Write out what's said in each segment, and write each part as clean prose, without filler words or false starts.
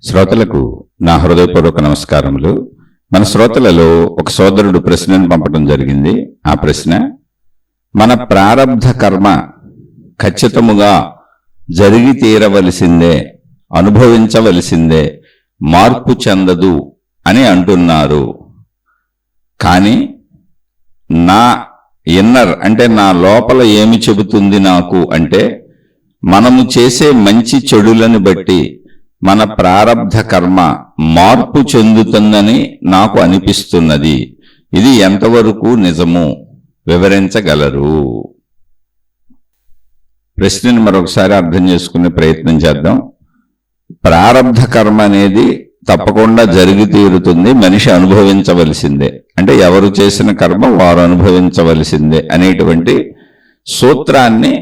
శ్రోతలకు నా హృదయపూర్వక నమస్కారములు. మన శ్రోతలలో ఒక సోదరుడు ప్రశ్నను పంపడం జరిగింది. ఆ ప్రశ్న, మన ప్రారబ్ధ కర్మ ఖచ్చితముగా జరిగి తీరవలసిందే, అనుభవించవలసిందే, మార్పు చెందదు అని అంటున్నారు. కానీ నా ఇన్నర్ అంటే నా లోపల ఏమి చెబుతుంది నాకు అంటే, మనము చేసే మంచి చెడులను బట్టి మన ప్రారబ్ధ కర్మ మార్పు చెందుతుందని నాకు అనిపిస్తున్నది. ఇది ఎంతవరకు నిజము, వివరించగలరు? ప్రశ్నని మరొకసారి అర్థం చేసుకునే ప్రయత్నం చేద్దాం. ప్రారబ్ధ కర్మ అనేది తప్పకుండా జరిగి తీరుతుంది, మనిషి అనుభవించవలసిందే. అంటే ఎవరు చేసిన కర్మ వారు అనుభవించవలసిందే అనేటువంటి సూత్రాన్ని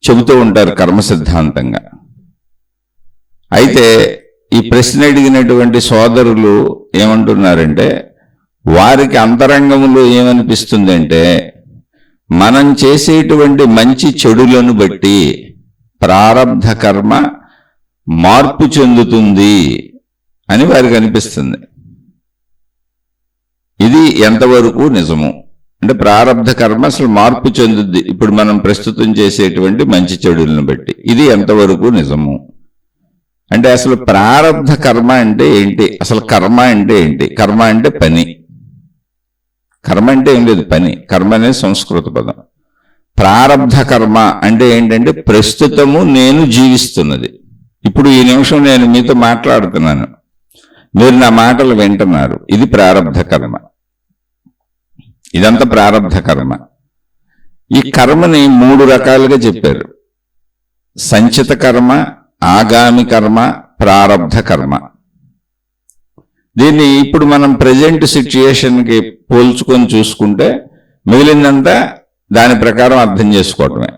చెబుతూ ఉంటారు కర్మ సిద్ధాంతంగా. అయితే ఈ ప్రశ్న అడిగినటువంటి సోదరులు ఏమంటున్నారంటే, వారికి అంతరంగంలో ఏమనిపిస్తుందంటే, మనం చేసేటువంటి మంచి చెడులను బట్టి ప్రారబ్ధ కర్మ మార్పు చెందుతుంది అని వారికి అనిపిస్తుంది. ఇది ఎంతవరకు నిజము అంటే, ప్రారబ్ధ కర్మ అసలు మార్పు చెందుద్ది ఇప్పుడు మనం ప్రస్తుతం చేసేటువంటి మంచి చెడులను బట్టి. ఇది ఎంతవరకు నిజము అంటే, అసలు ప్రారబ్ధ కర్మ అంటే ఏంటి? అసలు కర్మ అంటే ఏంటి? కర్మ అంటే పని. కర్మ అంటే ఏం లేదు, పని. కర్మ అనేది సంస్కృత పదం. ప్రారబ్ధ కర్మ అంటే ఏంటంటే, ప్రస్తుతము నేను జీవిస్తున్నది. ఇప్పుడు ఈ నిమిషం నేను మీతో మాట్లాడుతున్నాను, మీరు నా మాటలు వింటున్నారు. ఇది ప్రారబ్ధ కర్మ. ఇదంతా ప్రారబ్ధ కర్మ. ఈ కర్మని 3 రకాలుగా చెప్పారు: సంచిత కర్మ, ఆగామి కర్మ, ప్రారబ్ధ కర్మ. దీన్ని ఇప్పుడు మనం ప్రజెంట్ సిచ్యుయేషన్కి పోల్చుకొని చూసుకుంటే మిగిలిందంతా దాని ప్రకారం అర్థం చేసుకోవటమే.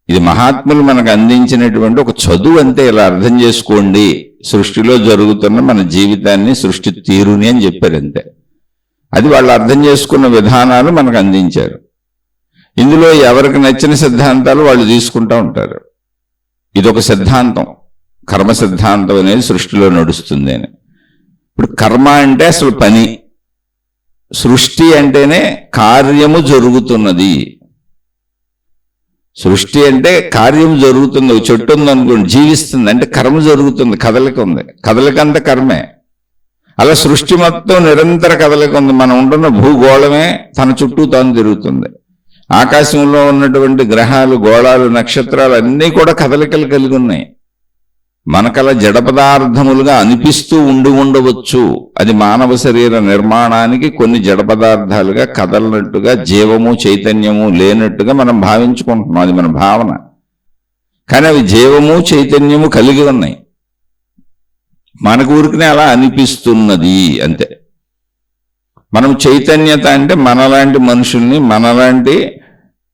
ఇది మహాత్ములు మనకు అందించినటువంటి ఒక చదువు అంతే. ఇలా అర్థం చేసుకోండి, సృష్టిలో జరుగుతున్న మన జీవితాన్ని, సృష్టి తీరుని అని చెప్పారు అంతే. అది వాళ్ళు అర్థం చేసుకున్న విధానాలు మనకు అందించారు. ఇందులో ఎవరికి నచ్చిన సిద్ధాంతాలు వాళ్ళు తీసుకుంటూ ఉంటారు. ఇదొక సిద్ధాంతం, కర్మ సిద్ధాంతం అనేది సృష్టిలో నడుస్తుంది అని. ఇప్పుడు కర్మ అంటే అసలు పని. సృష్టి అంటేనే కార్యము జరుగుతున్నది. సృష్టి అంటే కార్యం జరుగుతుంది. ఒక చెట్టు ఉంది అనుకోండి, జీవిస్తుంది అంటే కర్మ జరుగుతుంది, కదలిక ఉంది. కదలిక అంతా కర్మే. అలా సృష్టి మొత్తం నిరంతర కదలిక ఉంది. మనం ఉంటున్న భూగోళమే తన చుట్టూ తాను తిరుగుతుంది. ఆకాశంలో ఉన్నటువంటి గ్రహాలు, గోళాలు, నక్షత్రాలు అన్నీ కూడా కదలికలు కలిగి ఉన్నాయి. మనకలా జడ పదార్థములుగా అనిపిస్తూ ఉండవచ్చు. అది మానవ శరీర నిర్మాణానికి కొన్ని జడ పదార్థాలుగా కదలనట్టుగా, జీవము చైతన్యము లేనట్టుగా మనం భావించుకుంటున్నాం. అది మన భావన. కానీ అవి జీవము చైతన్యము కలిగి ఉన్నాయి. మనకు ఊరికనే అలా అనిపిస్తున్నది అంతే. మనం చైతన్యత అంటే మనలాంటి మనుషుల్ని, మనలాంటి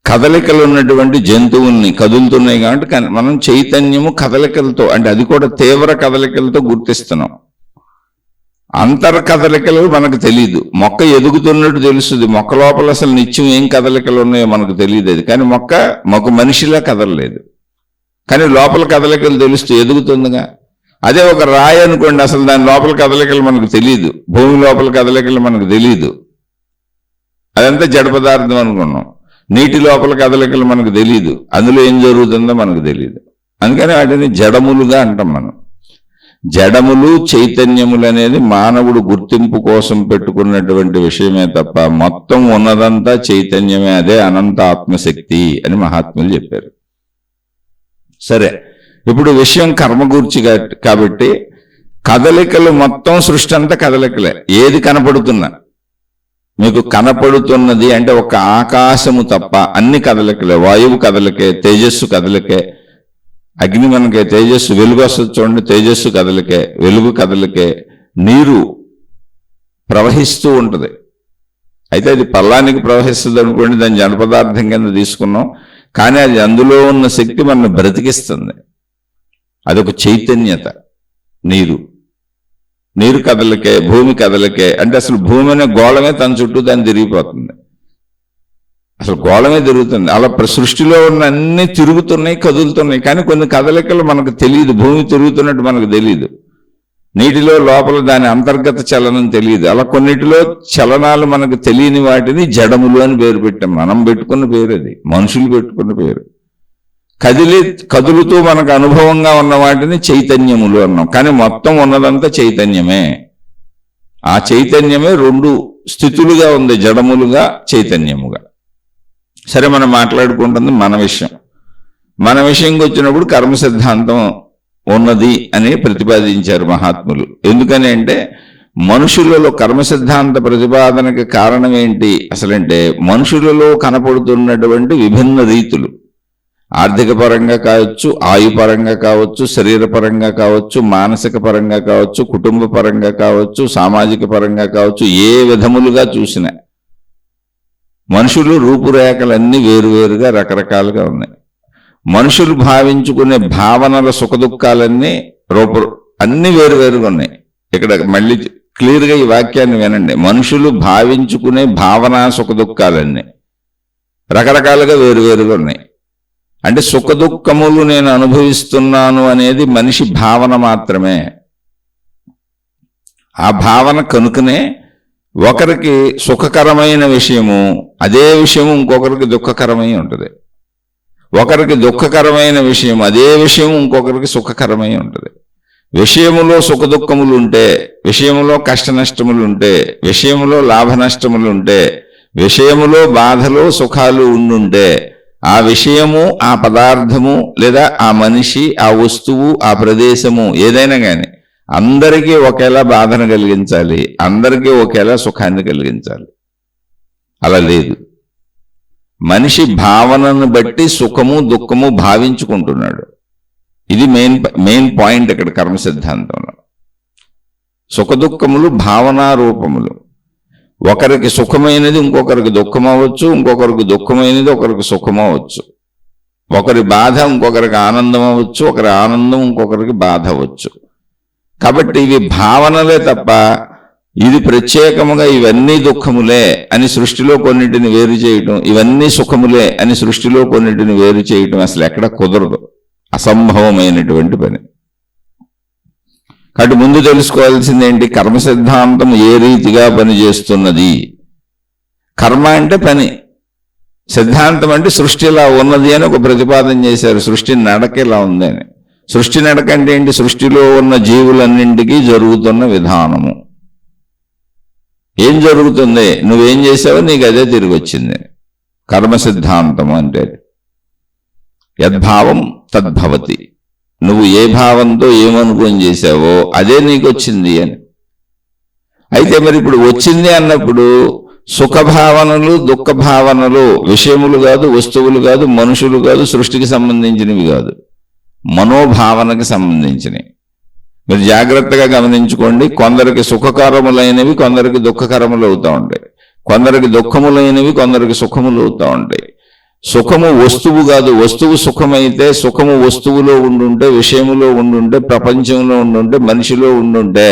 కదలికలు ఉన్నటువంటి జంతువుల్ని, కదులుతున్నాయి కాబట్టి మనం చైతన్యము కదలికలతో, అంటే అది కూడా తీవ్ర కదలికలతో గుర్తిస్తున్నాం. అంతర్ కదలికలు మనకు తెలియదు. మొక్క ఎదుగుతున్నట్టు తెలుస్తుంది. మొక్క లోపల అసలు నిత్యం ఏం కదలికలు ఉన్నాయో మనకు తెలియదు. అది కానీ మొక్క మనిషిలా కదలలేదు, కానీ లోపల కదలికలు తెలుస్తూ ఎదుగుతుందిగా. అదే ఒక రాయి అనుకోండి, అసలు దాని లోపల కదలికలు మనకు తెలియదు. భూమి లోపల కదలికలు మనకు తెలియదు. అదంతా జడ పదార్థం అనుకున్నాం. నీటి లోపల కదలికలు మనకు తెలియదు, అందులో ఏం జరుగుతుందో మనకు తెలియదు. అందుకని వాటిని జడములుగా అంటాం మనం. జడములు చైతన్యములు అనేది మానవుడు గుర్తింపు కోసం పెట్టుకున్నటువంటి విషయమే తప్ప మొత్తం ఉన్నదంతా చైతన్యమే. అదే అనంత ఆత్మశక్తి అని మహాత్ములు చెప్పారు. సరే, ఇప్పుడు విషయం కర్మ గూర్చి కాబట్టి కదలికలు మొత్తం సృష్టి అంతా కదలికలే. ఏది కనపడుతున్నా మీకు కనపడుతున్నది అంటే ఒక ఆకాశము తప్ప అన్ని కదలికలే. వాయువు కదలికే, తేజస్సు కదలికే. అగ్ని మనకే తేజస్సు, వెలుగు వస్తుంది చూడండి, తేజస్సు కదలికే, వెలుగు కదలికే. నీరు ప్రవహిస్తూ ఉంటుంది. అయితే అది పల్లానికి ప్రవహిస్తుంది అనుకోండి, దాని జడ పదార్థం కింద తీసుకున్నాం. కానీ అది అందులో ఉన్న శక్తి మనల్ని బ్రతికిస్తుంది. అదొక చైతన్యత. నీరు కదలికే, భూమి కదలికే. అంటే అసలు భూమి అనే గోళమే తన చుట్టూ దాన్ని తిరిగిపోతుంది. అసలు గోళమే తిరుగుతుంది. అలా సృష్టిలో ఉన్న అన్ని తిరుగుతున్నాయి, కదులుతున్నాయి. కానీ కొన్ని కదలికలు మనకు తెలియదు. భూమి తిరుగుతున్నట్టు మనకు తెలియదు. నీటిలో లోపల దాని అంతర్గత చలనం తెలియదు. అలా కొన్నిటిలో చలనాలు మనకు తెలియని వాటిని జడములు అని పేరు పెట్టాం. మనం పెట్టుకున్న పేరు అది, మనుషులు పెట్టుకున్న పేరు. కదులుతూ మనకు అనుభవంగా ఉన్న వాటిని చైతన్యములు అన్నాం. కానీ మొత్తం ఉన్నదంతా చైతన్యమే. ఆ చైతన్యమే రెండు స్థితులుగా ఉంది, జడములుగా, చైతన్యముగా. సరే, మనం మాట్లాడుకుంటుంది మన విషయంకి వచ్చినప్పుడు కర్మ సిద్ధాంతం ఉన్నది అని ప్రతిపాదించారు మహాత్ములు. ఎందుకని అంటే మనుషులలో కర్మ సిద్ధాంత ప్రతిపాదనకి కారణం ఏంటి అసలంటే, మనుషులలో కనపడుతున్నటువంటి విభిన్న రీతులు, ఆర్థిక పరంగా కావచ్చు, ఆయుపరంగా కావచ్చు, శరీరపరంగా కావచ్చు, మానసిక పరంగా కావచ్చు, కుటుంబ పరంగా కావచ్చు, సామాజిక పరంగా కావచ్చు, ఏ విధములుగా చూసినా మనుషులు రూపురేఖలన్నీ వేరువేరుగా రకరకాలుగా ఉన్నాయి. మనుషులు భావించుకునే భావనల సుఖదుఖాలన్నీ అన్ని వేరువేరుగా ఉన్నాయి. ఇక్కడ మళ్ళీ క్లియర్గా ఈ వాక్యాన్ని వినండి. మనుషులు భావించుకునే భావన సుఖదుఖాలన్నీ రకరకాలుగా వేరువేరుగా ఉన్నాయి. అంటే సుఖదుఖములు నేను అనుభవిస్తున్నాను అనేది మనిషి భావన మాత్రమే. ఆ భావన కనుకనే ఒకరికి సుఖకరమైన విషయము అదే విషయము ఇంకొకరికి దుఃఖకరమై ఉంటుంది. ఒకరికి దుఃఖకరమైన విషయం అదే విషయం ఇంకొకరికి సుఖకరమై ఉంటుంది. విషయములో సుఖదుఖములు ఉంటే, విషయములో కష్ట నష్టములు ఉంటే, విషయములో లాభ నష్టములు ఉంటే, విషయములో బాధలు సుఖాలు ఉండుంటే, ఆ విషయము, ఆ పదార్థము, లేదా ఆ మనిషి, ఆ వస్తువు, ఆ ప్రదేశము ఏదైనా కానీ అందరికీ ఒకేలా బాధను కలిగించాలి, అందరికీ ఒకేలా సుఖాన్ని కలిగించాలి. అలా లేదు. మనిషి భావనను బట్టి సుఖము దుఃఖము భావించుకుంటున్నాడు. ఇది మెయిన్ పాయింట్ ఇక్కడ కర్మ సిద్ధాంతంలో. సుఖదుఖములు భావనా రూపములు. ఒకరికి సుఖమైనది ఇంకొకరికి దుఃఖం అవ్వచ్చు, ఇంకొకరికి దుఃఖమైనది ఒకరికి సుఖం అవ్వచ్చు. ఒకరి బాధ ఇంకొకరికి ఆనందం అవ్వచ్చు, ఒకరి ఆనందం ఇంకొకరికి బాధ అవ్వచ్చు. కాబట్టి ఇవి భావనలే తప్ప ఇది ప్రత్యేకముగా ఇవన్నీ దుఃఖములే అని సృష్టిలో కొన్నిటిని వేరు చేయటం, ఇవన్నీ సుఖములే అని సృష్టిలో కొన్నిటిని వేరు చేయటం అసలు ఎక్కడ కుదరదు, అసంభవమైనటువంటి పని. కాబట్టి ముందు తెలుసుకోవాల్సింది ఏంటి? కర్మ సిద్ధాంతం ఏ రీతిగా పనిచేస్తున్నది. కర్మ అంటే పని, సిద్ధాంతం అంటే సృష్టి ఇలా ఉన్నది అని ఒక ప్రతిపాదన చేశారు. సృష్టి నడక ఇలా ఉంది అని. సృష్టి నడక అంటే ఏంటి? సృష్టిలో ఉన్న జీవులన్నింటికీ జరుగుతున్న విధానము. ఏం జరుగుతుంది? నువ్వేం చేసావో నీకు అదే తిరిగి వచ్చింది. కర్మ సిద్ధాంతం అంటే యద్భావం తద్భవతి. నువ్వు ఏ భావంతో ఏమనుకోని చేసావో అదే నీకు వచ్చింది అని. అయితే మరి ఇప్పుడు వచ్చింది అన్నప్పుడు సుఖభావనలు దుఃఖ భావనలు విషయములు కాదు, వస్తువులు కాదు, మనుషులు కాదు, సృష్టికి సంబంధించినవి కాదు, మనోభావనకి సంబంధించినవి. మీరు జాగ్రత్తగా గమనించుకోండి. కొందరికి సుఖకరములైనవి కొందరికి దుఃఖకరములు అవుతూ ఉంటాయి, కొందరికి దుఃఖములైనవి కొందరికి సుఖములు అవుతూ ఉంటాయి. సుఖము వస్తువు కాదు, వస్తువు సుఖమైతే సుఖము వస్తువులో ఉండుంటే, విషయములో ఉండుంటే, ప్రపంచంలో ఉండుంటే, మనిషిలో ఉండుంటే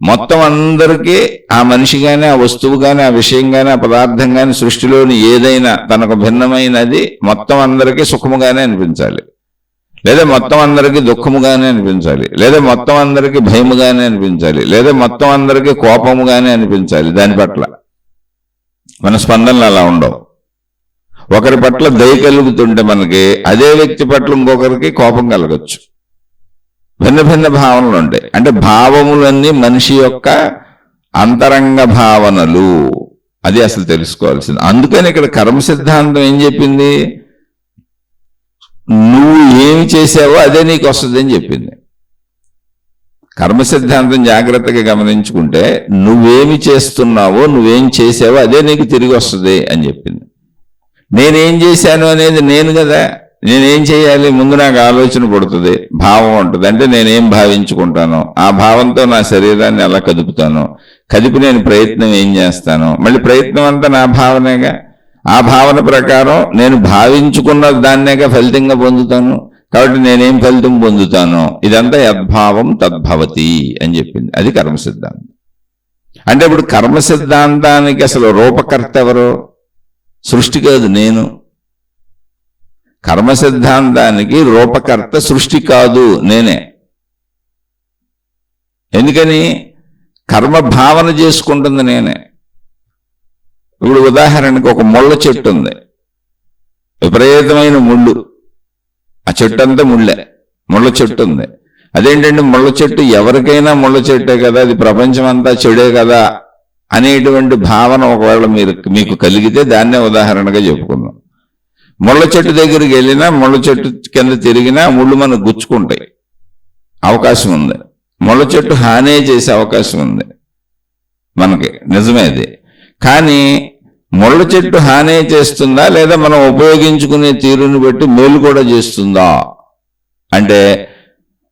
మొత్తం అందరికీ ఆ మనిషి కానీ, ఆ వస్తువు కానీ, ఆ విషయం కానీ, ఆ పదార్థం కానీ, సృష్టిలోని ఏదైనా తనకు భిన్నమైనది మొత్తం అందరికీ సుఖముగానే అనిపించాలి, లేదా మొత్తం అందరికీ దుఃఖముగానే అనిపించాలి, లేదా మొత్తం అందరికీ భయముగానే అనిపించాలి, లేదా మొత్తం అందరికీ కోపముగానే అనిపించాలి. దాని పట్ల మన స్పందనలు అలా ఉండవు. ఒకరి పట్ల దయ కలుగుతుంటే మనకి అదే వ్యక్తి పట్ల ఇంకొకరికి కోపం కలగచ్చు. భిన్న భిన్న భావనలు ఉంటాయి. అంటే భావములన్నీ మనిషి యొక్క అంతరంగ భావనలు. అది అసలు తెలుసుకోవాల్సింది. అందుకని ఇక్కడ కర్మ సిద్ధాంతం ఏం చెప్పింది? నువ్వు ఏమి చేసావో అదే నీకు వస్తుంది అని చెప్పింది. కర్మ సిద్ధాంతం జాగ్రత్తగా గమనించుకుంటే నువ్వేమి చేస్తున్నావో, నువ్వేం చేసావో అదే నీకు తిరిగి వస్తుంది అని చెప్పింది. నేనేం చేశాను అనేది నేను కదా. నేనేం చేయాలి? ముందు నాకు ఆలోచన పడుతుంది, భావం ఉంటుంది. అంటే నేనేం భావించుకుంటాను, ఆ భావంతో నా శరీరాన్ని ఎలా కదుపుతాను, కదిపి నేను ప్రయత్నం ఏం చేస్తాను, మళ్ళీ ప్రయత్నం అంతా నా భావనేగా. ఆ భావన ప్రకారం నేను భావించుకున్న దాన్నేగా ఫలితంగా పొందుతాను. కాబట్టి నేనేం ఫలితం పొందుతాను, ఇదంతా యద్భావం తద్భవతి అని చెప్పింది. అది కర్మ సిద్ధాంతం. అంటే ఇప్పుడు కర్మ సిద్ధాంతానికి అసలు రూపకర్త ఎవరు? సృష్టి కాదు, నేను. కర్మ సిద్ధాంతానికి రూపకర్త సృష్టి కాదు, నేనే. ఎందుకని? కర్మ భావన చేసుకుంటుంది నేనే. ఇప్పుడు ఉదాహరణకు ఒక ముళ్ళ చెట్టు ఉంది, విపరీతమైన ముళ్ళు, ఆ చెట్టు అంతా ముళ్ళే, ముళ్ళ చెట్టు ఉంది. అదేంటంటే ముళ్ళ చెట్టు ఎవరికైనా ముళ్ళ చెట్టే కదా, అది ప్రపంచం అంతా చెడే కదా అనేటువంటి భావన ఒకవేళ మీకు కలిగితే దాన్నే ఉదాహరణగా చెప్పుకుందాం. ముళ్ళ చెట్టు దగ్గరికి వెళ్ళినా, ముళ్ళ చెట్టు కింద తిరిగినా ముళ్ళు మనకు గుచ్చుకుంటాయి, అవకాశం ఉంది. ముళ్ళ చెట్టు హాని చేసే అవకాశం ఉంది మనకి, నిజమే అది. కానీ ముళ్ళ చెట్టు హాని చేస్తుందా, లేదా మనం ఉపయోగించుకునే తీరుని బట్టి మేలు కూడా చేస్తుందా అంటే,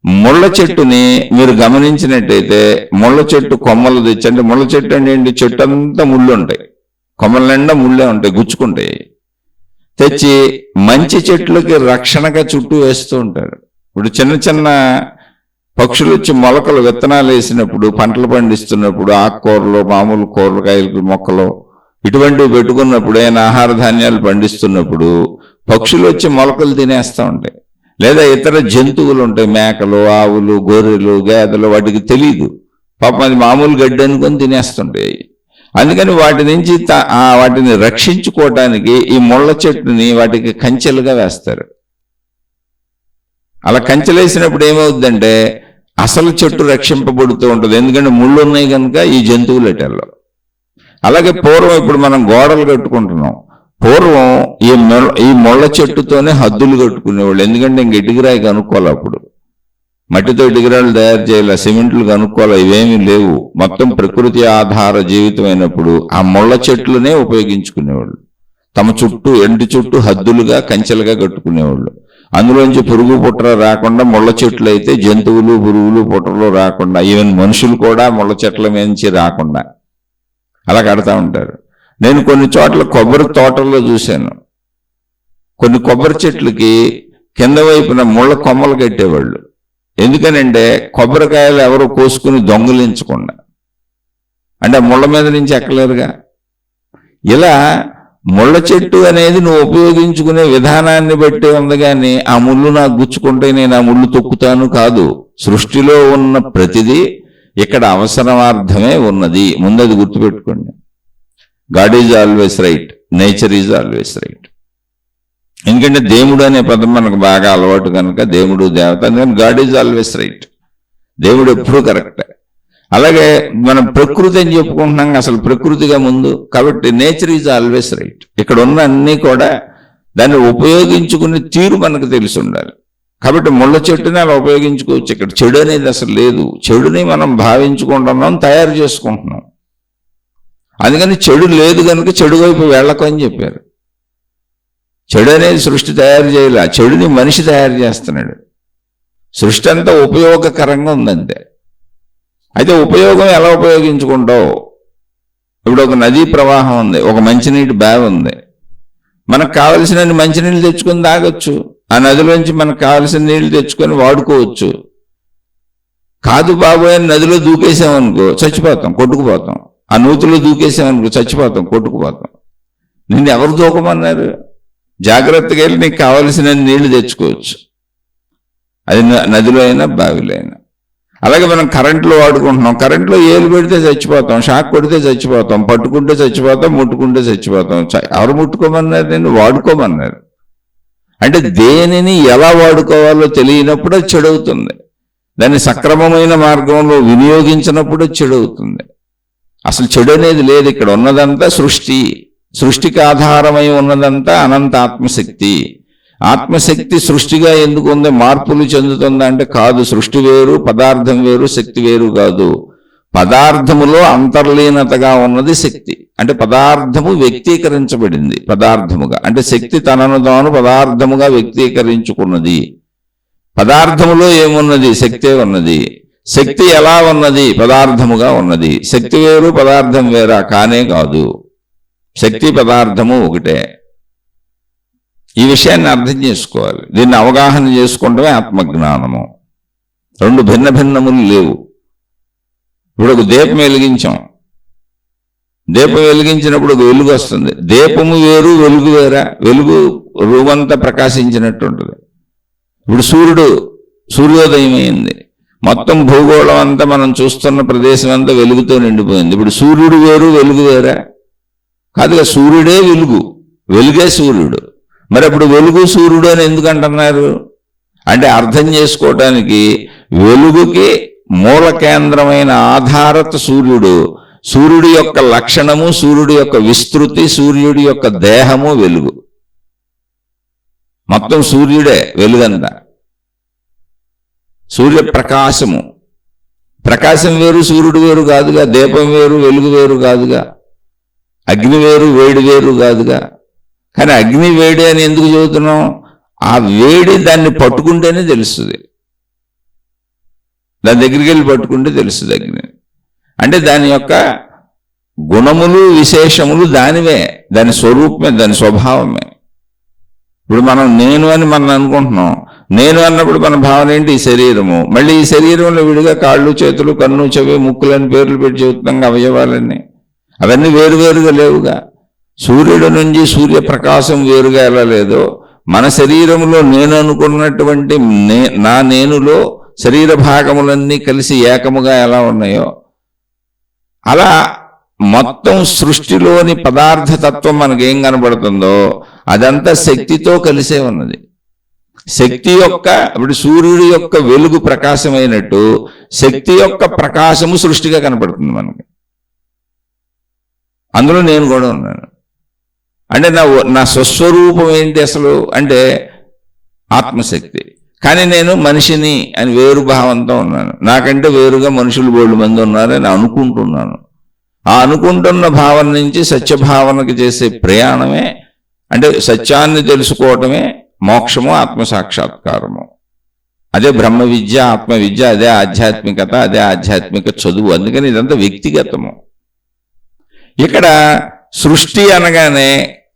ముళ్ళ చెట్టుని మీరు గమనించినట్టయితే ముళ్ళ చెట్టు కొమ్మలు తెచ్చి, అంటే ముళ్ళ చెట్టు అంటే ఏంటి, చెట్టు అంతా ముళ్ళు ఉంటాయి, కొమ్మల నిండా ముళ్ళే ఉంటాయి, గుచ్చుకుంటాయి. తెచ్చి మంచి చెట్లకి రక్షణగా చుట్టూ వేస్తూ ఉంటారు. ఇప్పుడు చిన్న చిన్న పక్షులు వచ్చి మొలకలు విత్తనాలు వేసినప్పుడు, పంటలు పండిస్తున్నప్పుడు, ఆకుకూరలు, మామూలు కూరగాయలు మొక్కలు ఇటువంటివి పెట్టుకున్నప్పుడు, ఏమైనా ఆహార ధాన్యాలు పండిస్తున్నప్పుడు పక్షులు వచ్చి మొలకలు తినేస్తూ ఉంటాయి. లేదా ఇతర జంతువులు ఉంటాయి, మేకలు, ఆవులు, గొర్రెలు, గేదెలు, వాటికి తెలియదు పాపం, అది మామూలు గడ్డి అనుకొని తినేస్తుంటాయి. అందుకని వాటి నుంచి వాటిని రక్షించుకోవటానికి ఈ ముళ్ళ చెట్టుని వాటికి కంచెలుగా వేస్తారు. అలా కంచెలేసినప్పుడు ఏమవుతుందంటే అసలు చెట్టు రక్షింపబడుతూ ఉంటుంది, ఎందుకంటే ముళ్ళు ఉన్నాయి కనుక ఈ జంతువులు ఎటల్లో. అలాగే పూర్వం, ఇప్పుడు మనం గోడలు కట్టుకుంటున్నాం, పూర్వం ఈ ముళ్ళ చెట్టుతోనే హద్దులు కట్టుకునేవాళ్ళు. ఎందుకంటే ఇంక ఇటుకరాయి కనుక్కోవాలి, అప్పుడు మట్టితో ఇటుకరాలు తయారు చేయాలి, సిమెంట్లు కనుక్కోవాలి, ఇవేమీ లేవు. మొత్తం ప్రకృతి ఆధార జీవితం అయినప్పుడు ఆ ముళ్ళ చెట్లునే ఉపయోగించుకునేవాళ్ళు. తమ చుట్టూ ఎంటి చుట్టూ హద్దులుగా కంచెలుగా కట్టుకునేవాళ్ళు. అందులోంచి పురుగు పుట్ర రాకుండా, ముళ్ళ చెట్లు అయితే జంతువులు, పురుగులు, పుట్రలు రాకుండా, ఈవెన్ మనుషులు కూడా ముళ్ళ చెట్ల నుంచి రాకుండా అలా కడతా ఉంటారు. నేను కొన్ని చోట్ల కొబ్బరి తోటల్లో చూశాను, కొన్ని కొబ్బరి చెట్లకి కింద వైపున ముళ్ళ కొమ్మలు కట్టేవాళ్ళు. ఎందుకనంటే కొబ్బరికాయలు ఎవరు కోసుకుని దొంగలించకుండా, అంటే ముళ్ళ మీద నుంచి ఎక్కలేరుగా. ఇలా ముళ్ళ చెట్టు అనేది నువ్వు ఉపయోగించుకునే విధానాన్ని బట్టి ఉంది, కానీ ఆ ముళ్ళు నాకు గుచ్చుకుంటే నేను ఆ ముళ్ళు తొక్కుతాను కాదు. సృష్టిలో ఉన్న ప్రతిదీ ఇక్కడ అవసరమార్థమే ఉన్నది, ముందది గుర్తుపెట్టుకోండి. God is always right, nature is always right. ఎందుకంటే దేవుడు అనే పదం మనకు బాగా అలవాటు కనుక, దేవుడు దేవత, అందుకని గాడ్ ఈజ్ ఆల్వేస్ రైట్, దేవుడు ఎప్పుడూ కరెక్టే. అలాగే మనం ప్రకృతి అని చెప్పుకుంటున్నాం, అసలు ప్రకృతిగా ముందు, కాబట్టి నేచర్ ఈజ్ ఆల్వేస్ రైట్. ఇక్కడ ఉన్న అన్నీ కూడా దాన్ని ఉపయోగించుకునే తీరు మనకు తెలిసి ఉండాలి. కాబట్టి ముళ్ళ చెట్టుని అలా ఉపయోగించుకోవచ్చు. ఇక్కడ చెడు అనేది అసలు లేదు, చెడుని మనం భావించుకుంటున్నాం, తయారు చేసుకుంటున్నాం. అందుకని చెడు లేదు కనుక చెడు వైపు వెళ్ళకు అని చెప్పారు. చెడు అనేది సృష్టి తయారు చేయాలి, చెడుని మనిషి తయారు చేస్తున్నాడు. సృష్టి అంతా ఉపయోగకరంగా ఉందంతే. అయితే ఉపయోగం ఎలా ఉపయోగించుకుంటావు? ఇప్పుడు ఒక నదీ ప్రవాహం ఉంది, ఒక మంచినీటి బావి ఉంది, మనకు కావలసిన మంచినీళ్ళు తెచ్చుకొని తాగొచ్చు, ఆ నదిలోంచి మనకు కావలసిన నీళ్లు తెచ్చుకొని వాడుకోవచ్చు. కాదు బాబోయే నదిలో దూకేసామనుకో చచ్చిపోతాం, కొట్టుకుపోతాం. ఆ నూతిలో దూకేసామనుకో చచ్చిపోతాం, కొట్టుకుపోతాం. నిన్ను ఎవరు దూకమన్నారు? జాగ్రత్తగా వెళ్ళి నీకు కావలసిన నీళ్లు తెచ్చుకోవచ్చు, అది నదిలో అయినా బావిలో అయినా. అలాగే మనం కరెంట్లో వాడుకుంటున్నాం, కరెంట్లో ఏలు పెడితే చచ్చిపోతాం, షాక్ కొడితే చచ్చిపోతాం, పట్టుకుంటే చచ్చిపోతాం, ముట్టుకుంటే చచ్చిపోతాం. ఎవరు ముట్టుకోమన్నారు? నేను వాడుకోమన్నారు. అంటే దేనిని ఎలా వాడుకోవాలో తెలియనప్పుడు అది చెడవుతుంది, దాన్ని సక్రమమైన మార్గంలో వినియోగించినప్పుడు చెడవుతుంది. అసలు చెడు అనేది లేదు. ఇక్కడ ఉన్నదంతా సృష్టి, సృష్టికి ఆధారమై ఉన్నదంతా అనంత ఆత్మశక్తి. ఆత్మశక్తి సృష్టిగా ఎందుకు ఉంది, మార్పులు చెందుతుందా అంటే కాదు. సృష్టి వేరు, పదార్థం వేరు, శక్తి వేరు కాదు. పదార్థములో అంతర్లీనతగా ఉన్నది శక్తి. అంటే పదార్థము వ్యక్తీకరించబడింది పదార్థముగా, అంటే శక్తి తనను తాను పదార్థముగా వ్యక్తీకరించుకున్నది. పదార్థములో ఏమున్నది? శక్తే ఉన్నది. శక్తి ఎలా ఉన్నది? పదార్థముగా ఉన్నది. శక్తి వేరు, పదార్థం వేరా? కానే కాదు. శక్తి పదార్థము ఒకటే. ఈ విషయాన్ని అర్థం చేసుకోవాలి. దీన్ని అవగాహన చేసుకుంటమే ఆత్మజ్ఞానము. రెండు భిన్న భిన్నములు లేవు. ఇప్పుడు ఒక దీపం వెలిగించాం, దీపం వెలిగించినప్పుడు ఒక వెలుగు వస్తుంది. దీపము వేరు, వెలుగు వేరా? వెలుగు రూమంతా ప్రకాశించినట్టు ఉంటుంది. ఇప్పుడు సూర్యోదయం అయింది, మొత్తం భూగోళం అంతా మనం చూస్తున్న ప్రదేశం అంతా వెలుగుతో నిండిపోయింది. ఇప్పుడు సూర్యుడు వేరు, వెలుగు వేరా? కాదుగా, సూర్యుడే వెలుగు, వెలుగే సూర్యుడు. మరి అప్పుడు వెలుగు సూర్యుడు అని ఎందుకు అంటున్నారు అంటే అర్థం చేసుకోవటానికి, వెలుగుకి మూల కేంద్రమైన ఆధారత సూర్యుడు, సూర్యుడి యొక్క లక్షణము, సూర్యుడి యొక్క విస్తృతి, సూర్యుడి యొక్క దేహము వెలుగు. మొత్తం సూర్యుడే వెలుగంతా. సూర్యప్రకాశము, ప్రకాశం వేరు సూర్యుడు వేరు కాదుగా, దీపం వేరు వెలుగు వేరు కాదుగా, అగ్ని వేరు వేడి వేరు కాదుగా. కానీ అగ్ని వేడి అని ఎందుకు చెబుతున్నాం? ఆ వేడి దాన్ని పట్టుకుంటేనే తెలుస్తుంది, దాని దగ్గరికి వెళ్ళి పట్టుకుంటే తెలుస్తుంది అగ్ని. అంటే దాని యొక్క గుణములు విశేషములు దానివే, దాని స్వరూపమే, దాని స్వభావమే. ఇప్పుడు మనం నేను అని మనం అనుకుంటున్నాం. నేను అన్నప్పుడు మన భావన ఏంటి? ఈ శరీరము. మళ్ళీ ఈ శరీరంలో విడిగా కాళ్ళు, చేతులు, కన్ను, చెవి, ముక్కులని పేర్లు పెట్టి చెబుతున్నాం, అవయవాలన్నీ. అవన్నీ వేరువేరుగా లేవుగా. సూర్యుడు నుంచి సూర్యప్రకాశం వేరుగా ఎలా లేదో, మన శరీరంలో నేను అనుకున్నటువంటి నా నేనులో శరీర భాగములన్నీ కలిసి ఏకముగా ఎలా ఉన్నాయో, అలా మొత్తం సృష్టిలోని పదార్థతత్వం మనకేం కనబడుతుందో అదంతా శక్తితో కలిసే ఉన్నది. శక్తి యొక్క, ఇప్పుడు సూర్యుడి యొక్క వెలుగు ప్రకాశమైనట్టు శక్తి యొక్క ప్రకాశము సృష్టిగా కనపడుతుంది మనకి. అందులో నేను కూడా ఉన్నాను. అంటే నా స్వస్వరూపం ఏంటి అసలు అంటే ఆత్మశక్తి. కానీ నేను మనిషిని అని వేరు భావంతో ఉన్నాను. నాకంటే వేరుగా మనుషులు బోల్డు మంది ఉన్నారని అనుకుంటున్నాను. ఆ అనుకుంటున్న భావన నుంచి సత్యభావనకు చేసే ప్రయాణమే, అంటే సత్యాన్ని తెలుసుకోవటమే మోక్షము, ఆత్మసాక్షాత్కారము. అదే బ్రహ్మ విద్య, ఆత్మ విద్య, అదే ఆధ్యాత్మికత, అదే ఆధ్యాత్మిక చదువు. అందుకని ఇదంతా వ్యక్తిగతము. ఇక్కడ సృష్టి అనగానే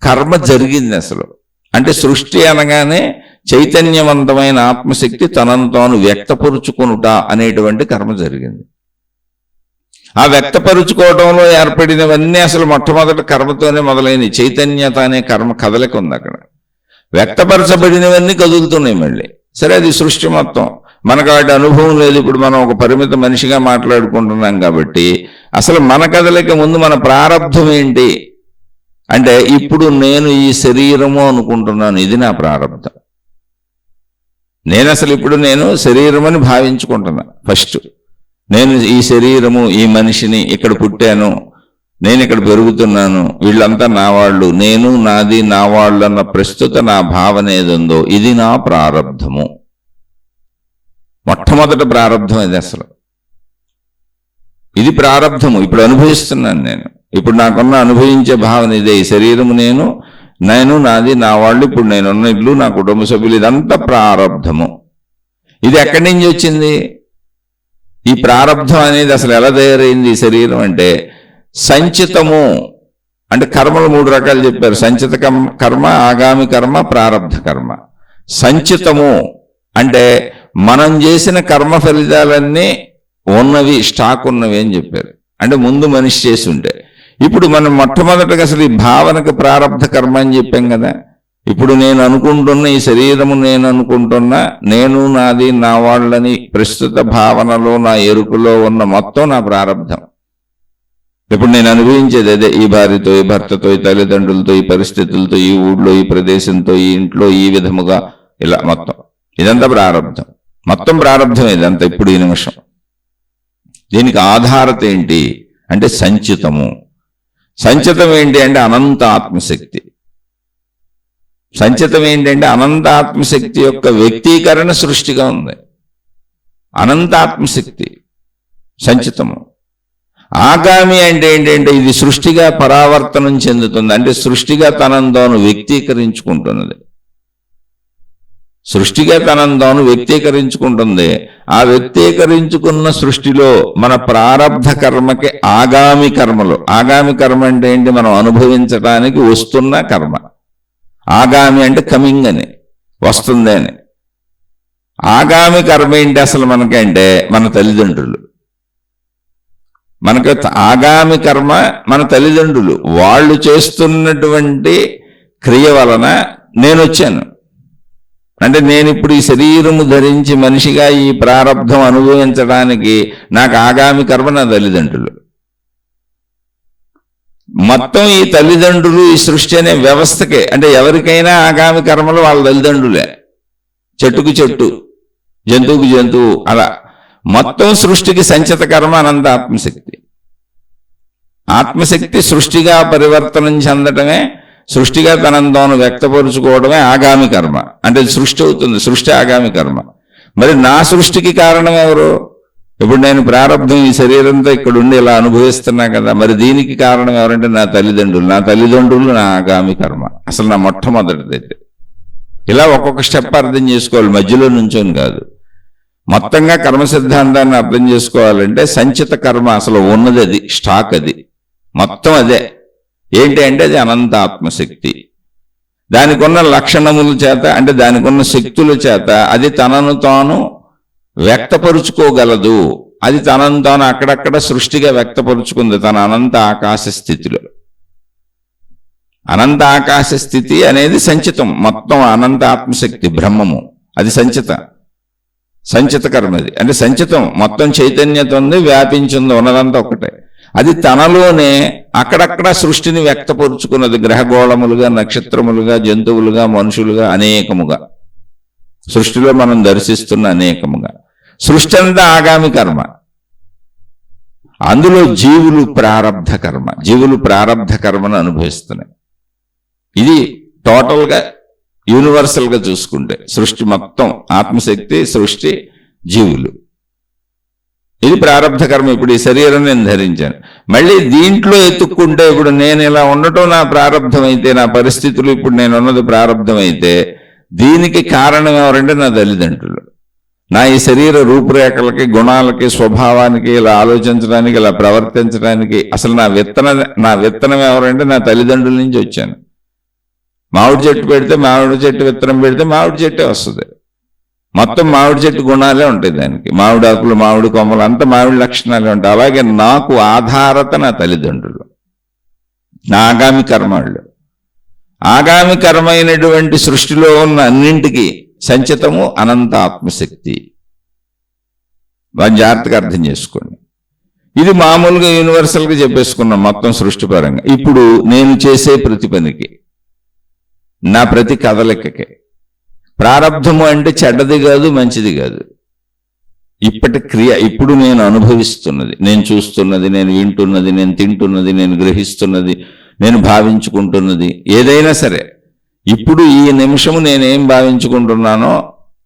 కర్మ జరిగింది అసలు. అంటే సృష్టి అనగానే చైతన్యవంతమైన ఆత్మశక్తి తనను తాను వ్యక్తపరుచుకొనుట అనేటువంటి కర్మ జరిగింది. ఆ వ్యక్తపరుచుకోవడంలో ఏర్పడినవన్నీ అసలు మొట్టమొదటి కర్మతోనే మొదలైనవి. చైతన్యత అనే కర్మ కదలిక ఉంది అక్కడ. వ్యక్తపరచబడినవన్నీ కదులుతున్నాయి మళ్ళీ. సరే, అది సృష్టి మొత్తం. మనకు వాటి అనుభవం లేదు. ఇప్పుడు మనం ఒక పరిమిత మనిషిగా మాట్లాడుకుంటున్నాం కాబట్టి అసలు మన కదలిక ముందు మన ప్రారంధం ఏంటి అంటే, ఇప్పుడు నేను ఈ శరీరము అనుకుంటున్నాను, ఇది నా ప్రారంధం. నేను అసలు ఇప్పుడు నేను శరీరమని భావించుకుంటున్నా. ఫస్ట్ నేను ఈ శరీరము, ఈ మనిషిని, ఇక్కడ పుట్టాను, నేను ఇక్కడ పెరుగుతున్నాను, వీళ్ళంతా నా వాళ్ళు, నేను నాది నా వాళ్ళు అన్న ప్రస్తుత నా భావన ఏదుందో ఇది నా ప్రారంధము. మొట్టమొదటి ప్రారంధం ఇది అసలు. ఇది ప్రారంధము. ఇప్పుడు అనుభవిస్తున్నాను నేను. ఇప్పుడు నాకున్న అనుభవించే భావన ఇదే. ఈ శరీరము నేను నాది నా వాళ్ళు, ఇప్పుడు నేనున్న ఇల్లు, నా కుటుంబ సభ్యులు, ఇదంతా ప్రారంధము. ఇది ఎక్కడి నుంచి వచ్చింది? ఈ ప్రారంధం అనేది అసలు ఎలా తయారైంది? ఈ శరీరం అంటే సంచితము. అంటే కర్మలు 3 రకాలు చెప్పారు. సంచిత కర్మ, ఆగామి కర్మ, ప్రారంధ కర్మ. సంచితము అంటే మనం చేసిన కర్మ ఫలితాలన్నీ ఉన్నవి, స్టాక్ ఉన్నవి అని చెప్పారు. అంటే ముందు మనిషి చేసి ఉంటే. ఇప్పుడు మనం మొట్టమొదటిగా అసలు ఈ భావనకు ప్రారంధ కర్మ అని చెప్పాం కదా. ఇప్పుడు నేను అనుకుంటున్న ఈ శరీరము, నేను అనుకుంటున్న నేను నాది నా వాళ్ళని ప్రస్తుత భావనలో, నా ఎరుకులో ఉన్న మొత్తం నా ప్రారంధం. ఇప్పుడు నేను అనుభవించేది అదే. ఈ భార్యతో, ఈ భర్తతో, ఈ తల్లిదండ్రులతో, ఈ పరిస్థితులతో, ఈ ఊళ్ళో, ఈ ప్రదేశంతో, ఈ ఇంట్లో ఈ విధముగా, ఇలా మొత్తం ఇదంతా ప్రారంధం. మొత్తం ప్రారంధం ఇదంతా ఇప్పుడు ఈ నిమిషం. దీనికి ఆధారత ఏంటి అంటే సంచితము. సంచితం ఏంటి అంటే అనంత ఆత్మశక్తి. సంచితం ఏంటంటే అనంత ఆత్మశక్తి యొక్క వ్యక్తీకరణ సృష్టిగా ఉంది. అనంత ఆత్మశక్తి సంచితము. ఆగామి అంటే ఏంటంటే ఇది సృష్టిగా పరావర్తనం చెందుతుంది. అంటే సృష్టిగా తనను తాను వ్యక్తీకరించుకుంటున్నది. సృష్టిగా తనను తాను వ్యక్తీకరించుకుంటుంది. ఆ వ్యక్తీకరించుకున్న సృష్టిలో మన ప్రారంధ కర్మకి ఆగామి కర్మలు. ఆగామి కర్మ అంటే ఏంటి? మనం అనుభవించడానికి వస్తున్న కర్మ. ఆగామి అంటే కమింగ్ అని, వస్తుంది అని. ఆగామి కర్మ ఏంటి అసలు మనకంటే మన తల్లిదండ్రులు. మనకు ఆగామి కర్మ మన తల్లిదండ్రులు. వాళ్ళు చేస్తున్నటువంటి క్రియ వలన నేను వచ్చాను. అంటే నేను ఇప్పుడు ఈ శరీరము ధరించి మనిషిగా ఈ ప్రారంధం అనుభవించడానికి నాకు ఆగామి కర్మ నా తల్లిదండ్రులు. మొత్తం ఈ తల్లిదండ్రులు ఈ సృష్టి అనే వ్యవస్థకే, అంటే ఎవరికైనా ఆగామి కర్మలు వాళ్ళ తల్లిదండ్రులే. చెట్టుకు చెట్టు, జంతువుకు జంతువు, అలా మొత్తం సృష్టికి సంచిత కర్మ అనంత ఆత్మశక్తి. ఆత్మశక్తి సృష్టిగా పరివర్తనం చెందటమే, సృష్టిగా తనను తాను వ్యక్తపరుచుకోవడమే ఆగామి కర్మ. అంటే సృష్టి అవుతుంది, సృష్టి ఆగామి కర్మ. మరి నా సృష్టికి కారణం ఎవరు? ఇప్పుడు నేను ప్రారంధం ఈ శరీరంతో ఇక్కడ ఉండి ఇలా అనుభవిస్తున్నా కదా, మరి దీనికి కారణం ఎవరంటే నా తల్లిదండ్రులు. నా తల్లిదండ్రులు నా ఆగామి కర్మ, అసలు నా మొట్టమొదటిదైతే. ఇలా ఒక్కొక్క స్టెప్ అర్థం చేసుకోవాలి, మధ్యలో నుంచోని కాదు. మొత్తంగా కర్మ సిద్ధాంతాన్ని అర్థం చేసుకోవాలంటే సంచిత కర్మ అసలు ఉన్నది, అది స్టాక్, అది మొత్తం అదే. ఏంటి అంటే అది అనంత ఆత్మశక్తి. దానికి ఉన్న లక్షణముల చేత, అంటే దానికి ఉన్న శక్తుల చేత అది తనను తాను వ్యక్తపరుచుకోగలదు. అది తనను తాను అక్కడక్కడ సృష్టిగా వ్యక్తపరుచుకుంది తన అనంత ఆకాశ స్థితిలో. అనంత ఆకాశ స్థితి అనేది సంచితం, మొత్తం అనంత ఆత్మశక్తి బ్రహ్మము, అది సంచిత కర్మది. అంటే సంచితం, మొత్తం చైతన్యత ఉంది, వ్యాపించింది, ఉన్నదంతా ఒకటే. అది తనలోనే అక్కడక్కడ సృష్టిని వ్యక్తపరుచుకున్నది, గ్రహగోళములుగా, నక్షత్రములుగా, జంతువులుగా, మనుషులుగా, అనేకముగా. సృష్టిలో మనం దర్శిస్తున్న అనేకముగా. సృష్టి అంతా ఆగామి కర్మ. అందులో జీవులు ప్రారబ్ధ కర్మ, జీవులు ప్రారబ్ధ కర్మను అనుభవిస్తున్నాయి. ఇది టోటల్గా యూనివర్సల్గా చూసుకుంటే సృష్టి మొత్తం ఆత్మశక్తి, సృష్టి, జీవులు, ఇది ప్రారబ్ధ కర్మ. ఇప్పుడు ఈ శరీరం నేను ధరించాను, మళ్ళీ దీంట్లో ఎత్తుక్కుంటే ఇప్పుడు నేను ఇలా ఉండటం నా ప్రారబ్ధం అయితే, నా పరిస్థితులు ఇప్పుడు నేను ఉన్నది ప్రారబ్ధం అయితే, దీనికి కారణం ఎవరంటే నా తల్లిదండ్రులు. నా ఈ శరీర రూపురేఖలకి, గుణాలకి, స్వభావానికి, ఇలా ఆలోచించడానికి, ఇలా ప్రవర్తించడానికి అసలు నా విత్తనం ఎవరంటే నా తల్లిదండ్రుల నుంచి వచ్చాను. మామిడి చెట్టు పెడితే మామిడి చెట్టు విత్తనం పెడితే మామిడి చెట్టే వస్తుంది. మొత్తం మామిడి చెట్టు గుణాలే ఉంటాయి దానికి, మామిడి ఆకులు, మామిడి కొమ్మలు, అంతా మామిడి లక్షణాలే ఉంటాయి. అలాగే నాకు ఆధారత నా తల్లిదండ్రులు, నా ఆగామి కర్మలు. ఆగామి కర్మైనటువంటి సృష్టిలో ఉన్న అన్నింటికి సంచితము అనంత ఆత్మశక్తి. దాన్ని జాగ్రత్తగా అర్థం చేసుకోండి. ఇది మామూలుగా యూనివర్సల్గా చెప్పేసుకున్నాం మొత్తం సృష్టిపరంగా. ఇప్పుడు నేను చేసే ప్రతి పనికి, నా ప్రతి కదలికకే ప్రారబ్ధము అంటే చెడ్డది కాదు, మంచిది కాదు. ఇప్పటి క్రియ, ఇప్పుడు నేను అనుభవిస్తున్నది, నేను చూస్తున్నది, నేను వింటున్నది, నేను తింటున్నది, నేను గ్రహిస్తున్నది, నేను భావించుకుంటున్నది, ఏదైనా సరే ఇప్పుడు ఈ నిమిషము నేనేం భావించుకుంటున్నానో,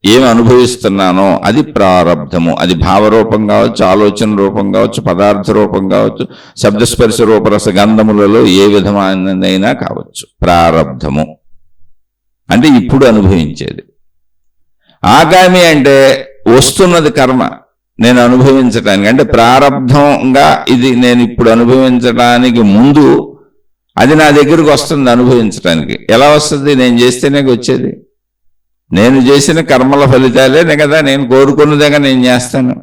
ఏం అనుభవిస్తున్నానో అది ప్రారబ్ధము. అది భావరూపం కావచ్చు, ఆలోచన రూపం కావచ్చు, పదార్థ రూపం కావచ్చు, శబ్దస్పర్శ రూపరస గంధములలో ఏ విధమైనదైనా కావచ్చు. ప్రారబ్ధము అంటే ఇప్పుడు అనుభవించేది. ఆగామి అంటే వస్తున్నది కర్మ నేను అనుభవించటానికి. అంటే ప్రారబ్ధంగా ఇది నేను ఇప్పుడు అనుభవించడానికి ముందు అది నా దగ్గరకు వస్తుంది అనుభవించడానికి. ఎలా వస్తుంది? నేను చేస్తేనే వచ్చేది. నేను చేసిన కర్మల ఫలితాలే కదా, నేను కోరుకున్నదేగా నేను చేస్తాను.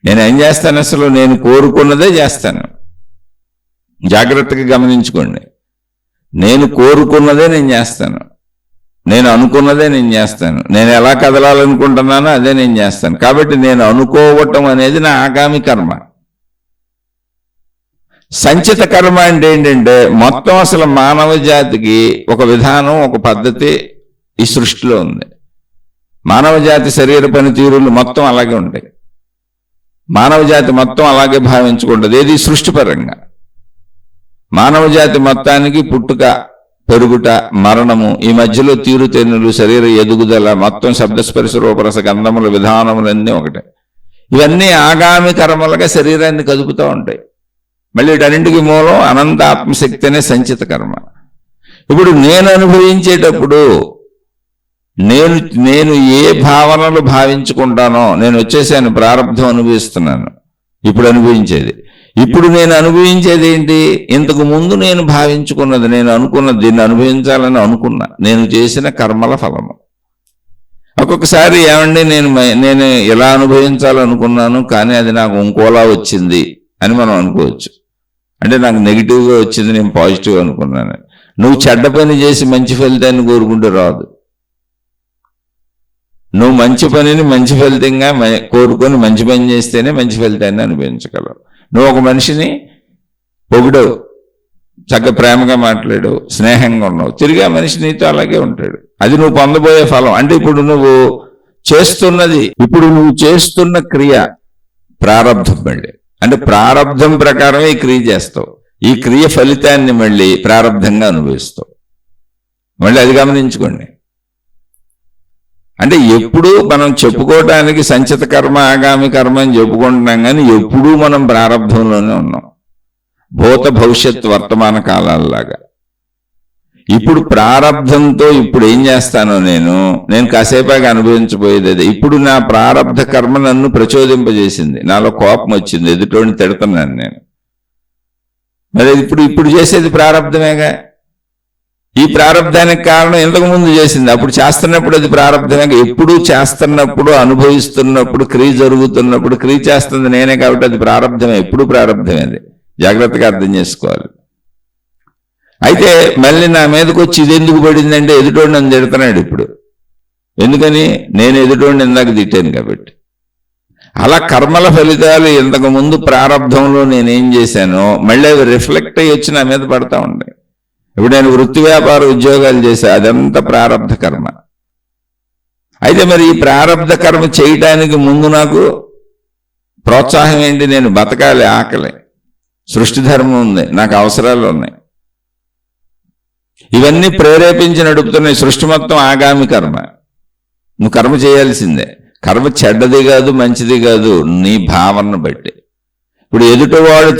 నేను ఏం చేస్తాను? అసలు నేను కోరుకున్నదే చేస్తాను. జాగ్రత్తగా గమనించుకోండి. నేను కోరుకున్నదే నేను చేస్తాను, నేను అనుకున్నదే నేను చేస్తాను, నేను ఎలా కదలాలనుకుంటున్నానో అదే నేను చేస్తాను. కాబట్టి నేను అనుకోవటం అనేది నా ఆగామి కర్మ. సంచిత కర్మ అంటే ఏంటంటే మొత్తం అసలు మానవ జాతికి ఒక విధానం, ఒక పద్ధతి ఈ సృష్టిలో ఉంది. మానవ జాతి శరీర పనితీరులు మొత్తం అలాగే ఉంటాయి. మానవ జాతి మొత్తం అలాగే భావించుకుంటుంది. ఏది? సృష్టిపరంగా మానవ జాతి మొత్తానికి పుట్టుక, పెరుగుట, మరణము, ఈ మధ్యలో తీరుతెన్నులు, శరీర ఎదుగుదల, మొత్తం శబ్దస్పర్శ రూపరస గంధముల విధానములన్నీ ఒకటే. ఇవన్నీ ఆగామి కర్మలుగా శరీరాన్ని కదుపుతూ ఉంటాయి. మళ్ళీ వీటన్నింటికి మూలం అనంత ఆత్మశక్తి అనే సంచిత కర్మ. ఇప్పుడు నేను అనుభవించేటప్పుడు నేను ఏ భావనలు భావించుకుంటానో, నేను వచ్చేసాను, ప్రారంధం అనుభవిస్తున్నాను. ఇప్పుడు అనుభవించేది, ఇప్పుడు నేను అనుభవించేది ఏంటి? ఇంతకు ముందు నేను భావించుకున్నది, నేను అనుకున్నది, దీన్ని అనుభవించాలని అనుకున్నా, నేను చేసిన కర్మల ఫలము. ఒక్కొక్కసారి ఏమండి నేను ఎలా అనుభవించాలనుకున్నాను కానీ అది నాకు ఇంకోలా వచ్చింది అని మనం అనుకోవచ్చు. అంటే నాకు నెగిటివ్గా వచ్చింది, నేను పాజిటివ్ అనుకున్నాను. నువ్వు చెడ్డ పని చేసి మంచి ఫలితాన్ని కోరుకుంటే రాదు. నువ్వు మంచి పనిని మంచి ఫలితంగా కోరుకొని మంచి పని చేస్తేనే మంచి ఫలితాన్ని అనుభవించగలవు. నువ్వు ఒక మనిషిని పొగిడవు, చక్కగా ప్రేమగా మాట్లాడు, స్నేహంగా ఉన్నావు, తిరిగి ఆ మనిషి నీతో అలాగే ఉంటాడు. అది నువ్వు పొందబోయే ఫలం. అంటే ఇప్పుడు నువ్వు చేస్తున్న క్రియ ప్రారబ్ధం. మళ్ళీ అంటే ప్రారబ్ధం ప్రకారమే ఈ క్రియ చేస్తావు. ఈ క్రియ ఫలితాన్ని మళ్ళీ ప్రారబ్ధంగా అనుభవిస్తావు. మళ్ళీ అది గమనించుకోండి. అంటే ఎప్పుడూ మనం చెప్పుకోవడానికి సంచిత కర్మ ఆగామి కర్మ అని చెప్పుకుంటున్నాం, కానీ ఎప్పుడూ మనం ప్రారబ్ధంలోనే ఉన్నాం, భూత భవిష్యత్ వర్తమాన కాలాల్లాగా. ఇప్పుడు ప్రారబ్ధంతో ఇప్పుడు ఏం చేస్తానో నేను కాసేపాగా అనుభవించబోయేది అదే. ఇప్పుడు నా ప్రారబ్ధ కర్మ నన్ను ప్రచోదింపజేసింది, నాలో కోపం వచ్చింది, ఎదుటోడిని తిడుతున్నాను నేను. మరి ఇప్పుడు చేసేది ప్రారబ్ధమేగా. ఈ ప్రారబ్ధానికి కారణం ఇంతకు ముందు చేసింది, అప్పుడు చేస్తున్నప్పుడు అది ప్రారబ్ధమేగా. ఎప్పుడు చేస్తున్నప్పుడు, అనుభవిస్తున్నప్పుడు, క్రియ జరుగుతున్నప్పుడు, క్రియ చేస్తుంది నేనే కాబట్టి అది ప్రారబ్ధమే, ఎప్పుడు ప్రారబ్ధమే. అది జాగ్రత్తగా అర్థం చేసుకోవాలి. అయితే మళ్ళీ నా మీదకి వచ్చి ఇది ఎందుకు పడిందంటే ఎదుటోడు నన్ను తిడుతున్నాడు ఇప్పుడు. ఎందుకని? నేను ఎదుటోడిని ఇందాక తిట్టాను కాబట్టి. అలా కర్మల ఫలితాలు ఇంతకు ముందు ప్రారబ్ధంలో నేనేం చేశానో మళ్ళీ అవి రిఫ్లెక్ట్ అయ్యి వచ్చి నా మీద పడతా ఉంటాయి. ఇప్పుడు నేను వృత్తి వ్యాపార ఉద్యోగాలు చేశా, అదంతా ప్రారబ్ధ కర్మ. అయితే మరి ఈ ప్రారబ్ధ కర్మ చేయటానికి ముందు నాకు ప్రోత్సాహం ఏంటి? నేను బతకాలి, ఆకలి, సృష్టి ధర్మం ఉంది, నాకు అవసరాలు ఉన్నాయి. ఇవన్నీ ప్రేరేపించి నడుపుతున్నాయి. సృష్టి మొత్తం ఆగామి కర్మ. నువ్వు కర్మ చేయాల్సిందే. కర్మ చెడ్డది కాదు, మంచిది కాదు, నీ భావనను బట్టి. ఇప్పుడు ఎదుటివాడు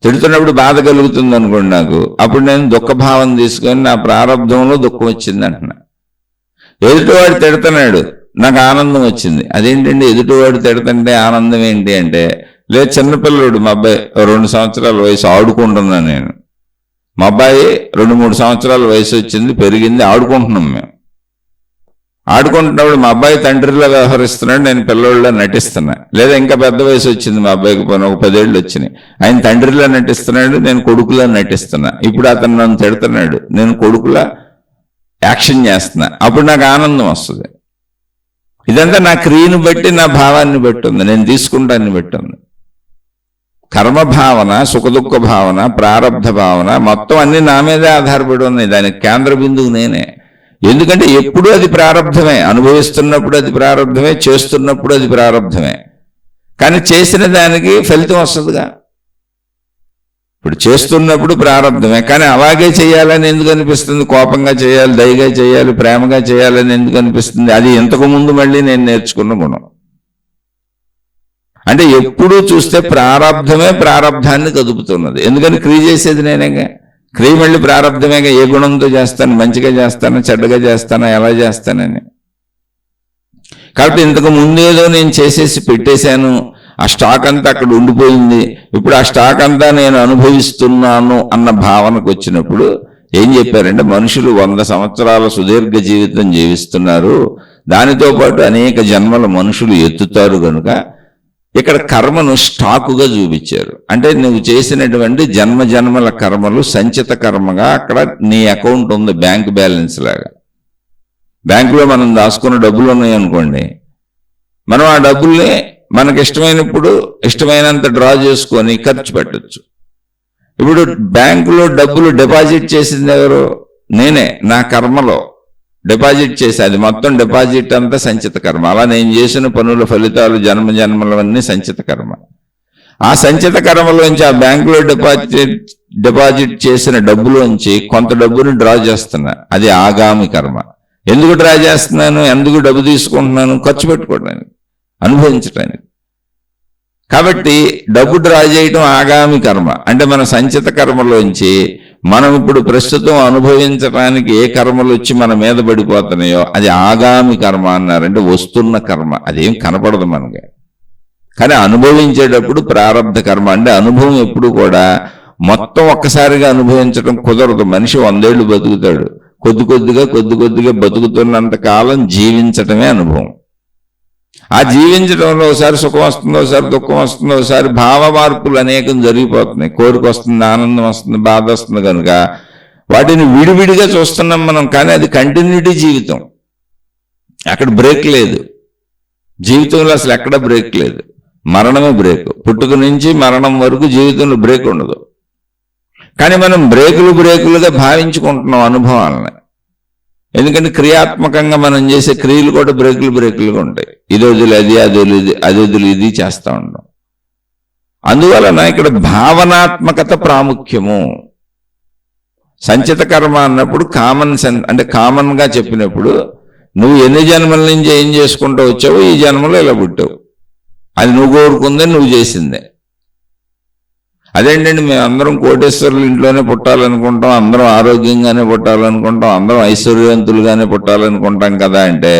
తిడుతున్నప్పుడు బాధ కలుగుతుంది అనుకోండి నాకు, అప్పుడు నేను దుఃఖభావం తీసుకొని నా ప్రారంభంలో దుఃఖం వచ్చింది అంటున్నా. ఎదుటివాడు తిడుతున్నాడు, నాకు ఆనందం వచ్చింది. అదేంటండి ఎదుటివాడు తిడుతుంటే ఆనందం ఏంటి అంటే, లేదు చిన్నపిల్లడు, మా అబ్బాయి 2 సంవత్సరాల వయసు, ఆడుకుంటున్నాను నేను. మా అబ్బాయి 2-3 సంవత్సరాల వయసు వచ్చింది, పెరిగింది, ఆడుకుంటున్నాం మేము. ఆడుకుంటున్నప్పుడు మా అబ్బాయి తండ్రిలో వ్యవహరిస్తున్నాడు, నేను పిల్లోళ్ళలో నటిస్తున్నా. లేదా ఇంకా పెద్ద వయసు వచ్చింది మా అబ్బాయికి, ఒక 10 ఏళ్ళు వచ్చినాయి, ఆయన తండ్రిలో నటిస్తున్నాడు, నేను కొడుకులా నటిస్తున్నా. ఇప్పుడు అతను నన్ను తిడుతున్నాడు, నేను కొడుకులా యాక్షన్ చేస్తున్నా. అప్పుడు నాకు ఆనందం వస్తుంది. ఇదంతా నా క్రియను బట్టి, నా భావాన్ని బట్టి ఉంది, నేను తీసుకుంటాన్ని బట్టి ఉంది. కర్మభావన, సుఖదుఖ భావన, ప్రారబ్ధ భావన మొత్తం అన్ని నా మీదే ఆధారపడి ఉన్నాయి. దానికి కేంద్ర బిందువు నేనే. ఎందుకంటే ఎప్పుడూ అది ప్రారబ్ధమే, అనుభవిస్తున్నప్పుడు అది ప్రారబ్ధమే, చేస్తున్నప్పుడు అది ప్రారబ్ధమే. కానీ చేసిన దానికి ఫలితం వస్తుందిగా. ఇప్పుడు చేస్తున్నప్పుడు ప్రారబ్ధమే, కానీ అలాగే చేయాలని ఎందుకు అనిపిస్తుంది? కోపంగా చేయాలి, దయగా చేయాలి, ప్రేమగా చేయాలని ఎందుకు అనిపిస్తుంది? అది ఇంతకు ముందు మళ్ళీ నేను నేర్చుకున్న గుణం. అంటే ఎప్పుడూ చూస్తే ప్రారబ్ధమే ప్రారబ్ధాన్ని కదుపుతున్నది. ఎందుకని క్రియ చేసేది నేనేగా. క్రియ మళ్ళీ ప్రారబ్ధమేగా. ఏ గుణంతో చేస్తాను? మంచిగా చేస్తాను, చెడ్డగా చేస్తాను, ఎలా చేస్తానని. కాబట్టి ఇంతకు ముందేదో నేను చేసేసి పెట్టేశాను, ఆ స్టాక్ అంతా అక్కడ ఉండిపోయింది, ఇప్పుడు ఆ స్టాక్ అంతా నేను అనుభవిస్తున్నాను అన్న భావనకు వచ్చినప్పుడు ఏం చెప్పారంటే, మనుషులు 100 సంవత్సరాల సుదీర్ఘ జీవితం జీవిస్తున్నారు, దానితో పాటు అనేక జన్మల మనుషులు ఎత్తుతారు కనుక ఇక్కడ కర్మను స్టాకుగా చూపించారు. అంటే నువ్వు చేసినటువంటి జన్మల కర్మలు సంచిత కర్మగా అక్కడ నీ అకౌంట్ ఉంది, బ్యాంక్ బ్యాలెన్స్ లాగా. బ్యాంకులో మనం దాచుకున్న డబ్బులు ఉన్నాయనుకోండి, మనం ఆ డబ్బుల్ని మనకి ఇష్టమైనప్పుడు ఇష్టమైనంత డ్రా చేసుకొని ఖర్చు పెట్టచ్చు. ఇప్పుడు బ్యాంకులో డబ్బులు డిపాజిట్ చేసింది ఎవరు? నేనే, నా కర్మలో డిపాజిట్ చేసి, అది మొత్తం డిపాజిట్ అంతా సంచిత కర్మ. అలా నేను చేసిన పనుల ఫలితాలు జన్మలవన్నీ సంచిత కర్మ. ఆ సంచిత కర్మలోంచి ఆ బ్యాంకులో డిపాజిట్ చేసిన డబ్బులోంచి కొంత డబ్బును డ్రా చేస్తున్నా, అది ఆగామి కర్మ. ఎందుకు డ్రా చేస్తున్నాను? ఎందుకు డబ్బు తీసుకుంటున్నాను? ఖర్చు పెట్టుకోవడానికి, అనుభవించడానికి. కాబట్టి డబ్బు డ్రా చేయడం ఆగామి కర్మ. అంటే మన సంచిత కర్మలోంచి మనం ఇప్పుడు ప్రస్తుతం అనుభవించడానికి ఏ కర్మలు వచ్చి మన మీద పడిపోతున్నాయో అది ఆగామి కర్మ అన్నారు. అంటే వస్తున్న కర్మ, అదేం కనపడదు మనకి, కానీ అనుభవించేటప్పుడు ప్రారబ్ధ కర్మ. అంటే అనుభవం ఎప్పుడు కూడా మొత్తం ఒక్కసారిగా అనుభవించడం కుదరదు. మనిషి 100 ఏళ్ళు బతుకుతాడు, కొద్ది కొద్దిగా బతుకుతున్నంత కాలం జీవించటమే అనుభవం. ఆ జీవించడంలో ఒకసారి సుఖం వస్తుంది, ఒకసారి దుఃఖం వస్తుంది, ఒకసారి భావ మార్పులు అనేకం జరిగిపోతున్నాయి. కోరిక వస్తుంది, ఆనందం వస్తుంది, బాధ వస్తుంది. కనుక వాటిని విడివిడిగా చూస్తున్నాం మనం, కానీ అది కంటిన్యూటీ జీవితం. అక్కడ బ్రేక్ లేదు. జీవితంలో అసలు ఎక్కడ బ్రేక్ లేదు. మరణమే బ్రేక్. పుట్టుక నుంచి మరణం వరకు జీవితంలో బ్రేక్ ఉండదు. కానీ మనం బ్రేకులుగా భావించుకుంటున్నాం అనుభవాలని. ఎందుకంటే క్రియాత్మకంగా మనం చేసే క్రియలు కూడా బ్రేకులుగా ఉంటాయి. ఇది వదిలి అది, అది వదిలి అది వదిలి ఇది చేస్తూ ఉంటాం. అందువలన ఇక్కడ భావనాత్మకత ప్రాముఖ్యము. సంచిత కర్మ అన్నప్పుడు కామన్ సెన్స్, అంటే కామన్ గా చెప్పినప్పుడు నువ్వు ఎన్ని జన్మల నుంచి ఏం చేసుకుంటూ వచ్చావో ఈ జన్మలో ఇలా పుట్టావు. అది నువ్వు కోరుకుందే, నువ్వు చేసిందే. అదేంటండి, మేము అందరం కోటేశ్వరులు ఇంట్లోనే పుట్టాలనుకుంటాం, అందరం ఆరోగ్యంగానే పుట్టాలనుకుంటాం, అందరం ఐశ్వర్యవంతులుగానే పుట్టాలనుకుంటాం కదా అంటే,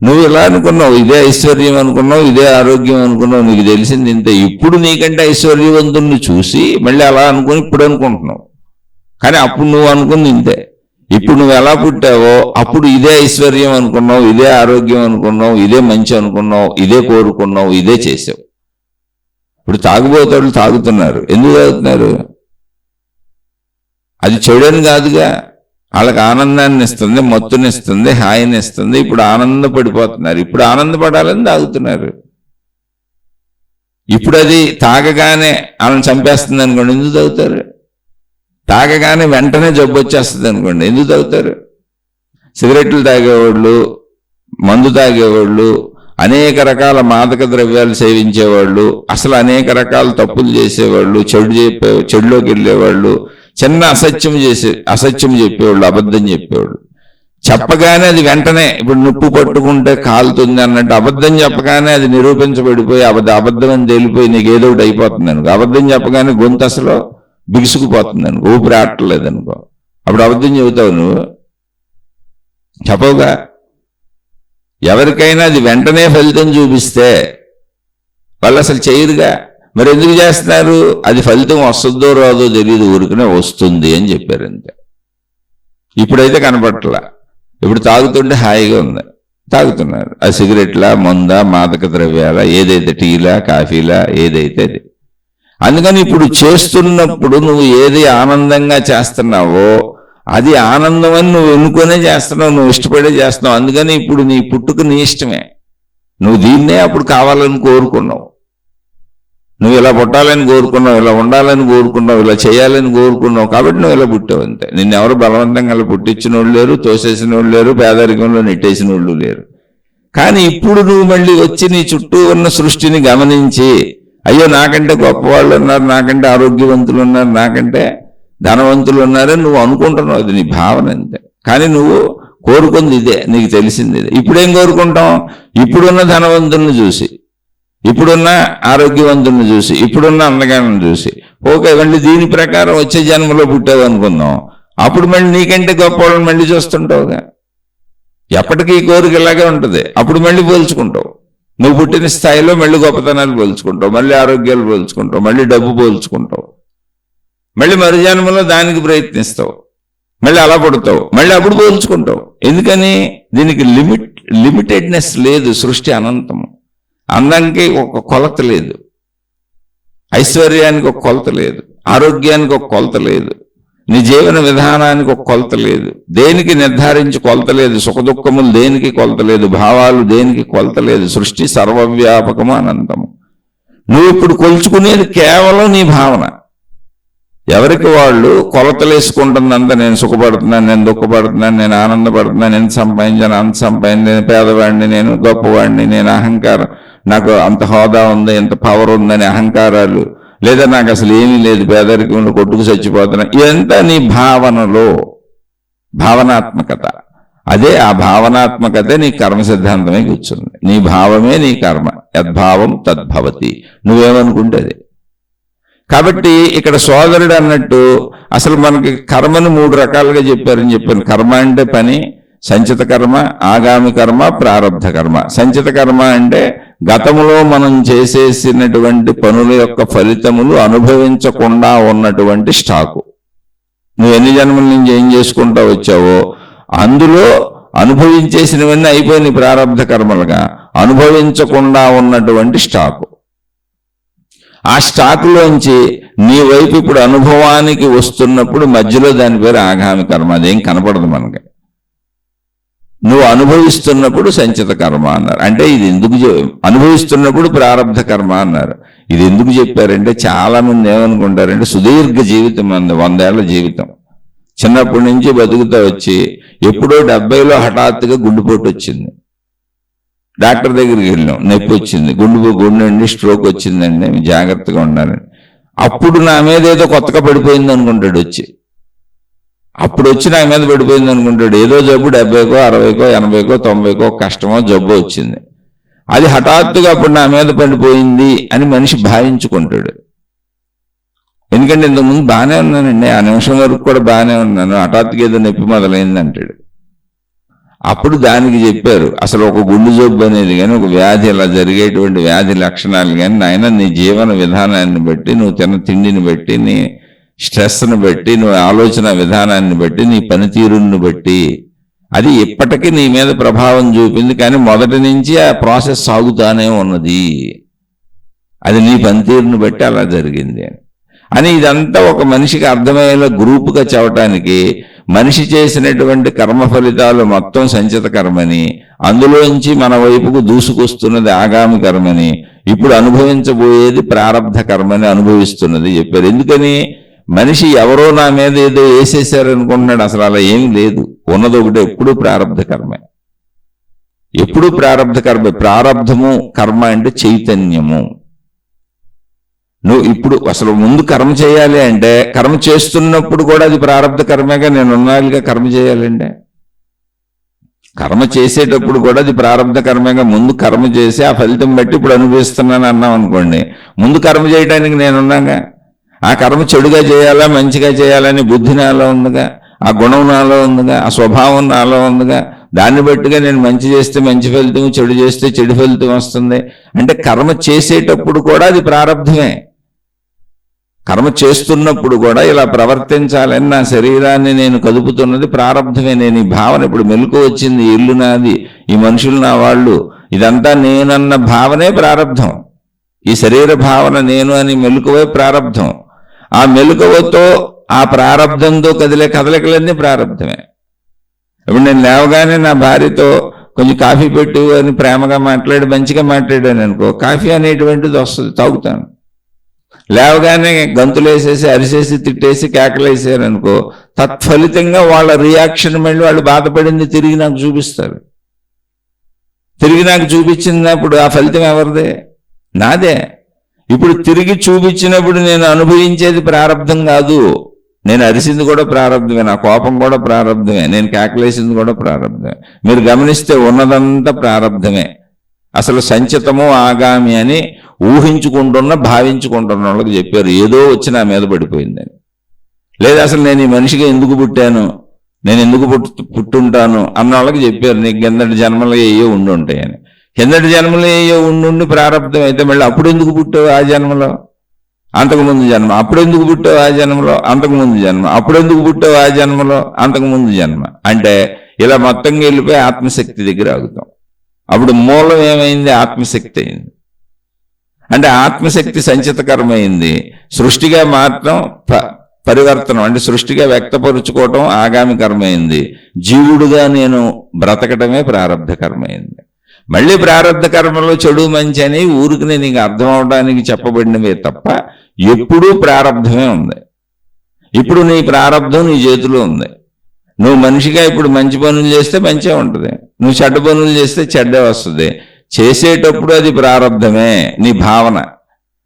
నువ్వు ఇలా అనుకున్నావు, ఇదే ఐశ్వర్యం అనుకున్నావు, ఇదే ఆరోగ్యం అనుకున్నావు, నీకు తెలిసింది ఇంతే. ఇప్పుడు నీకంటే ఐశ్వర్యవంతుల్ని చూసి మళ్ళీ అలా అనుకుని ఇప్పుడు అనుకుంటున్నావు. కానీ అప్పుడు నువ్వు అనుకుంది ఇంతే. ఇప్పుడు నువ్వు ఎలా పుట్టావో అప్పుడు ఇదే ఐశ్వర్యం అనుకున్నావు, ఇదే ఆరోగ్యం అనుకున్నావు, ఇదే మంచి అనుకున్నావు, ఇదే కోరుకున్నావు, ఇదే చేసావు. ఇప్పుడు తాగుబోతాడు తాగుతున్నారు. ఎందుకు తాగుతున్నారు? అది చెడుని కాదుగా, వాళ్ళకి ఆనందాన్ని ఇస్తుంది, మత్తునిస్తుంది, హాయిని ఇస్తుంది. ఇప్పుడు ఆనందపడిపోతున్నారు. ఇప్పుడు ఆనందపడాలని తాగుతున్నారు. ఇప్పుడు అది తాగగానే వాళ్ళని చంపేస్తుంది అనుకోండి, ఎందుకు తాగుతారు? తాగగానే వెంటనే జబ్బు వచ్చేస్తుంది అనుకోండి, ఎందుకు తాగుతారు? సిగరెట్లు తాగేవాళ్ళు, మందు తాగేవాళ్ళు, అనేక రకాల మాదక ద్రవ్యాలు సేవించేవాళ్ళు, అసలు అనేక రకాల తప్పులు చేసేవాళ్ళు, చెడులోకి వెళ్ళేవాళ్ళు, చిన్న అసత్యం చెప్పేవాళ్ళు, అబద్ధం చెప్పేవాళ్ళు. చెప్పగానే అది వెంటనే, ఇప్పుడు నిప్పు పట్టుకుంటే కాలుతుంది అన్నట్టు అబద్ధం చెప్పగానే అది నిరూపించబడిపోయి అబద్ధం అని తేలిపోయి నీకు ఏదో ఒకటి అయిపోతుంది అనుకో. అబద్ధం చెప్పగానే గొంతు అసలు బిగుసుకుపోతుంది అనుకో, ఊపిరి ఆడట్లేదు అనుకో, అప్పుడు అబద్ధం చెబుతావు నువ్వు? చెప్పవుగా. ఎవరికైనా అది వెంటనే ఫలితం చూపిస్తే వాళ్ళు అసలు చేయరుగా. మరి ఎందుకు చేస్తున్నారు? అది ఫలితం వస్తుందో రాదో తెలియదు, ఊరికనే వస్తుంది అని చెప్పారు అంతే. ఇప్పుడైతే కనపట్లా. ఇప్పుడు తాగుతుంటే హాయిగా ఉంది, తాగుతున్నారు. అది సిగరెట్లా, మందా, మాదక ద్రవ్యాల, ఏదైతే టీలా, కాఫీలా, ఏదైతే అది. అందుకని ఇప్పుడు చేస్తున్నప్పుడు నువ్వు ఏది ఆనందంగా చేస్తున్నావో అది ఆనందం అని నువ్వు ఎన్నుకొనే చేస్తున్నావు, నువ్వు ఇష్టపడే చేస్తున్నావు. అందుకని ఇప్పుడు నీ పుట్టుక నీ ఇష్టమే. నువ్వు దీన్నే అప్పుడు కావాలని కోరుకున్నావు. నువ్వు ఇలా పుట్టాలని కోరుకున్నావు, ఇలా ఉండాలని కోరుకున్నావు, ఇలా చేయాలని కోరుకున్నావు, కాబట్టి నువ్వు ఇలా పుట్టావు అంతే. నిన్నెవరు బలవంతంగా ఇలా పుట్టించిన వాళ్ళు లేరు, తోసేసిన వాళ్ళు లేరు, పేదరికంలో నెట్టేసిన వాళ్ళు లేరు. కానీ ఇప్పుడు నువ్వు మళ్ళీ వచ్చి నీ చుట్టూ ఉన్న సృష్టిని గమనించి, అయ్యో నాకంటే గొప్పవాళ్ళు ఉన్నారు, నాకంటే ఆరోగ్యవంతులు ఉన్నారు, నాకంటే ధనవంతులు ఉన్నారని నువ్వు అనుకుంటున్నావు. అది నీ భావన అంతే. కానీ నువ్వు కోరుకుంది ఇదే, నీకు తెలిసింది ఇదే. ఇప్పుడేం కోరుకుంటాం? ఇప్పుడున్న ధనవంతుల్ని చూసి, ఇప్పుడున్న ఆరోగ్యవంతుల్ని చూసి, ఇప్పుడున్న అందగాన్ని చూసి, ఓకే మళ్ళీ దీని ప్రకారం వచ్చే జన్మలో పుట్టావు అనుకుందాం. అప్పుడు మళ్ళీ నీకంటే గొప్పవాళ్ళని మళ్ళీ చూస్తుంటావుగా. ఎప్పటికీ ఈ కోరిక ఇలాగే ఉంటుంది. అప్పుడు మళ్ళీ పోల్చుకుంటావు. నువ్వు పుట్టిన స్థాయిలో మళ్ళీ గొప్పతనాలు పోల్చుకుంటావు, మళ్ళీ ఆరోగ్యాలు పోల్చుకుంటావు, మళ్ళీ డబ్బు పోల్చుకుంటావు, మళ్ళీ మరు జన్మలో దానికి ప్రయత్నిస్తావు, మళ్ళీ అలా పుడతావు, మళ్ళీ అప్పుడు పోల్చుకుంటావు. ఎందుకని? దీనికి లిమిటెడ్నెస్ లేదు. సృష్టి అనంతము. అందానికి ఒక కొలత లేదు, ఐశ్వర్యానికి ఒక కొలత లేదు, ఆరోగ్యానికి ఒక కొలత లేదు, నీ జీవన విధానానికి ఒక కొలత లేదు, దేనికి నిర్ధారించి కొలత లేదు, సుఖదుఖములు దేనికి కొలత లేదు, భావాలు దేనికి కొలత లేదు. సృష్టి సర్వవ్యాపకము, అనంతము. నువ్వు ఇప్పుడు కొలుచుకునేది కేవలం నీ భావన. ఎవరికి వాళ్ళు కొలతలు వేసుకుంటుందంతా, నేను సుఖపడుతున్నాను, నేను దుఃఖపడుతున్నాను, నేను ఆనందపడుతున్నాను, ఎంత సంపాదించాను, అంత సంపాదించాను, నేను పేదవాడిని, నేను గొప్పవాడిని, నేను అహంకారం, నాకు అంత హోదా ఉంది, ఎంత పవర్ ఉందని అహంకారాలు, లేదా నాకు అసలు ఏమీ లేదు, పేదరికంలో కొట్టుకు చచ్చిపోతున్నా, ఇదంతా నీ భావనలో భావనాత్మకత. అదే ఆ భావనాత్మకతే నీ కర్మ సిద్ధాంతమే కూర్చుంది. నీ భావమే నీ కర్మ. యద్భావం తద్భవతి. నువ్వేమనుకుంటే అదే. కాబట్టి ఇక్కడ సోదరుడు అన్నట్టు అసలు మనకి కర్మను 3 రకాలుగా చెప్పారని చెప్పాను. కర్మ అంటే పని, సంచిత కర్మ, ఆగామి కర్మ, ప్రారబ్ధ కర్మ. సంచిత కర్మ అంటే గతములో మనం చేసేసినటువంటి పనుల యొక్క ఫలితములు అనుభవించకుండా ఉన్నటువంటి స్టాకు. నువ్వు ఎన్ని జన్మల నుంచి ఏం చేసుకుంటా వచ్చావో అందులో అనుభవించేసినవన్నీ అయిపోయినాయి ప్రారబ్ధ కర్మలుగా. అనుభవించకుండా ఉన్నటువంటి స్టాకు. ఆ స్టాకులోంచి నీ వైపు ఇప్పుడు అనుభవానికి వస్తున్నప్పుడు మధ్యలో దాని పేరు ఆగామి కర్మ. అదేం కనపడదు మనకి. నువ్వు అనుభవిస్తున్నప్పుడు సంచిత కర్మ అన్నారు. అంటే ఇది ఎందుకు అనుభవిస్తున్నప్పుడు ప్రారంధ కర్మ అన్నారు. ఇది ఎందుకు చెప్పారంటే చాలా మంది ఏమనుకుంటారంటే సుదీర్ఘ జీవితం అంది, 100 ఏళ్ల జీవితం, చిన్నప్పటి నుంచి బతుకుతా వచ్చి ఎప్పుడో 70లో హఠాత్తుగా గుండెపోటు వచ్చింది, డాక్టర్ దగ్గరికి వెళ్ళాం, నొప్పి వచ్చింది, గుండె స్ట్రోక్ వచ్చిందండి, జాగ్రత్తగా ఉండాలని. అప్పుడు నా మీద ఏదో కొత్తగా పడిపోయింది అనుకుంటాడు వచ్చి, అప్పుడు వచ్చి నా మీద పడిపోయింది అనుకుంటాడు. ఏదో జబ్బు 70కో 60కో 80కో 90కో కష్టమో జబ్బు వచ్చింది, అది హఠాత్తుగా అప్పుడు నా మీద పడిపోయింది అని మనిషి భావించుకుంటాడు. ఎందుకంటే ఇంతకుముందు బాగానే ఉన్నానండి, ఆ నిమిషం వరకు కూడా బాగానే ఉన్నాను, హఠాత్తుగా ఏదో నొప్పి మొదలైంది అంటాడు. అప్పుడు దానికి చెప్పారు అసలు ఒక గుండె జబ్బు అనేది కానీ, ఒక వ్యాధి, ఇలా జరిగేటువంటి వ్యాధి లక్షణాలు కానీ నాయన నీ జీవన విధానాన్ని బట్టి, నువ్వు తిన్న తిండిని బట్టి, నీ స్ట్రెస్ని బట్టి, నువ్వు ఆలోచన విధానాన్ని బట్టి, నీ పనితీరుని బట్టి అది ఇప్పటికీ నీ మీద ప్రభావం చూపింది, కానీ మొదటి నుంచి ఆ ప్రాసెస్ సాగుతానే ఉన్నది, అది నీ పనితీరుని బట్టి అలా జరిగింది అని ఇదంతా ఒక మనిషికి అర్థమయ్యేలా గ్రూపుగా చెప్పటానికి మనిషి చేసినటువంటి కర్మ ఫలితాలు మొత్తం సంచిత కర్మని, అందులోంచి మన వైపుకు దూసుకొస్తున్నది ఆగామి కర్మని, ఇప్పుడు అనుభవించబోయేది ప్రారబ్ధ కర్మని అనుభవిస్తున్నది చెప్పారు. ఎందుకని? మనిషి ఎవరో నా మీద ఏదో వేసేసారనుకుంటున్నాడు, అసలు అలా ఏమీ లేదు, ఉన్నది ఒకటే, ఎప్పుడూ ప్రారబ్ధ కర్మే, ఎప్పుడూ ప్రారబ్ధ కర్మే. ప్రారబ్ధము కర్మ అంటే చైతన్యము. నువ్వు ఇప్పుడు అసలు ముందు కర్మ చేయాలి అంటే కర్మ చేస్తున్నప్పుడు కూడా అది ప్రారబ్ధ కర్మేగా, నేను ఉన్నాళ్ళుగా కర్మ చేయాలంటే కర్మ చేసేటప్పుడు కూడా అది ప్రారబ్ధ కర్మేగా. ముందు కర్మ చేసి ఆ ఫలితం బట్టి ఇప్పుడు అనుభవిస్తున్నాను అన్నాం అనుకోండి, ముందు కర్మ చేయడానికి నేనున్నాగా. ఆ కర్మ చెడుగా చేయాలా మంచిగా చేయాలని బుద్ధి నాలో ఉందిగా, ఆ గుణం నాలో ఉందిగా, ఆ స్వభావం నాలో ఉందిగా, దాన్ని బట్టిగా నేను మంచి చేస్తే మంచి ఫలితం, చెడు చేస్తే చెడు ఫలితం వస్తుంది. అంటే కర్మ చేసేటప్పుడు కూడా అది ప్రారబ్ధమే. కర్మ చేస్తున్నప్పుడు కూడా ఇలా ప్రవర్తించాలని నా శరీరాన్ని నేను కదుపుతున్నది ప్రారబ్ధమే. నేను ఈ భావన ఇప్పుడు మెలకు వచ్చింది, ఇల్లు నాది, ఈ మనుషులు నా వాళ్ళు, ఇదంతా నేనన్న భావనే ప్రారబ్ధం. ఈ శరీర భావన నేను అని మెలకువే ప్రారబ్ధం. ఆ మెలకువతో ఆ ప్రారబ్ధంతో కదిలే కదలికలన్నీ ప్రారబ్ధమే. ఇప్పుడు నేను లేవగానే నా భార్యతో కొంచెం కాఫీ పెట్టు అని ప్రేమగా మాట్లాడి మంచిగా మాట్లాడాను అనుకో, కాఫీ అనేటువంటిది వస్తుంది, తాగుతాను. లేవగానే గంతులేసేసి అరిసేసి తిట్టేసి కేకలేసారు అనుకో, తత్ఫలితంగా వాళ్ళ రియాక్షన్ మళ్ళీ వాళ్ళు బాధపడింది తిరిగి నాకు చూపిస్తారు. తిరిగి నాకు చూపించినప్పుడు ఆ ఫలితం ఎవరిదే? నాదే. ఇప్పుడు తిరిగి చూపించినప్పుడు నేను అనుభవించేది ప్రారబ్ధం కాదు, నేను అరిసింది కూడా ప్రారబ్ధమే, నా కోపం కూడా ప్రారబ్ధమే, నేను కేకలేసింది కూడా ప్రారబ్ధమే. మీరు గమనిస్తే ఉన్నదంతా ప్రారబ్ధమే. అసలు సంచితము ఆగామి అని ఊహించుకుంటున్న భావించుకుంటున్న వాళ్ళకి చెప్పారు, ఏదో వచ్చి నా మీద పడిపోయిందని. లేదా అసలు నేను ఈ మనిషిగా ఎందుకు పుట్టాను, నేను ఎందుకు పుట్టుంటాను అన్న వాళ్ళకి చెప్పారు, నీకు కిందటి జన్మలో ఏయో ఉండి ఉంటాయని. కిందటి జన్మలో ఏయో ఉండి ప్రారంభం అయితే మళ్ళీ అప్పుడు ఎందుకు పుట్టావు ఆ జన్మలో, అంతకుముందు జన్మ, అప్పుడు ఎందుకు పుట్టావు ఆ జన్మలో, అంతకుముందు జన్మ, అప్పుడు ఎందుకు పుట్టావు ఆ జన్మలో, అంతకుముందు జన్మ. అంటే ఇలా మొత్తంగా వెళ్ళిపోయి ఆత్మశక్తి దగ్గర ఆగుతాం. అప్పుడు మూలం ఏమైంది? ఆత్మశక్తి అయింది. అంటే ఆత్మశక్తి సంచిత కర్మ అయింది. సృష్టిగా మాత్రం పరివర్తనం అంటే సృష్టిగా వ్యక్తపరుచుకోవటం ఆగామి కర్మ అయింది. జీవుడుగా నేను బ్రతకటమే ప్రారబ్ధ కర్మ అయింది. మళ్ళీ ప్రారబ్ధ కర్మలో చెడు మంచి అని ఊరికి నీకు అర్థం అవడానికి చెప్పబడినవే తప్ప ఎప్పుడూ ప్రారబ్ధమే ఉంది. ఇప్పుడు నీ ప్రారబ్ధం నీ చేతిలో ఉంది. నువ్వు మనిషిగా ఇప్పుడు మంచి పనులు చేస్తే మంచిగా ఉంటుంది, నువ్వు చెడ్డ పనులు చేస్తే చెడ్డే వస్తుంది. చేసేటప్పుడు అది ప్రారబ్ధమే. నీ భావన,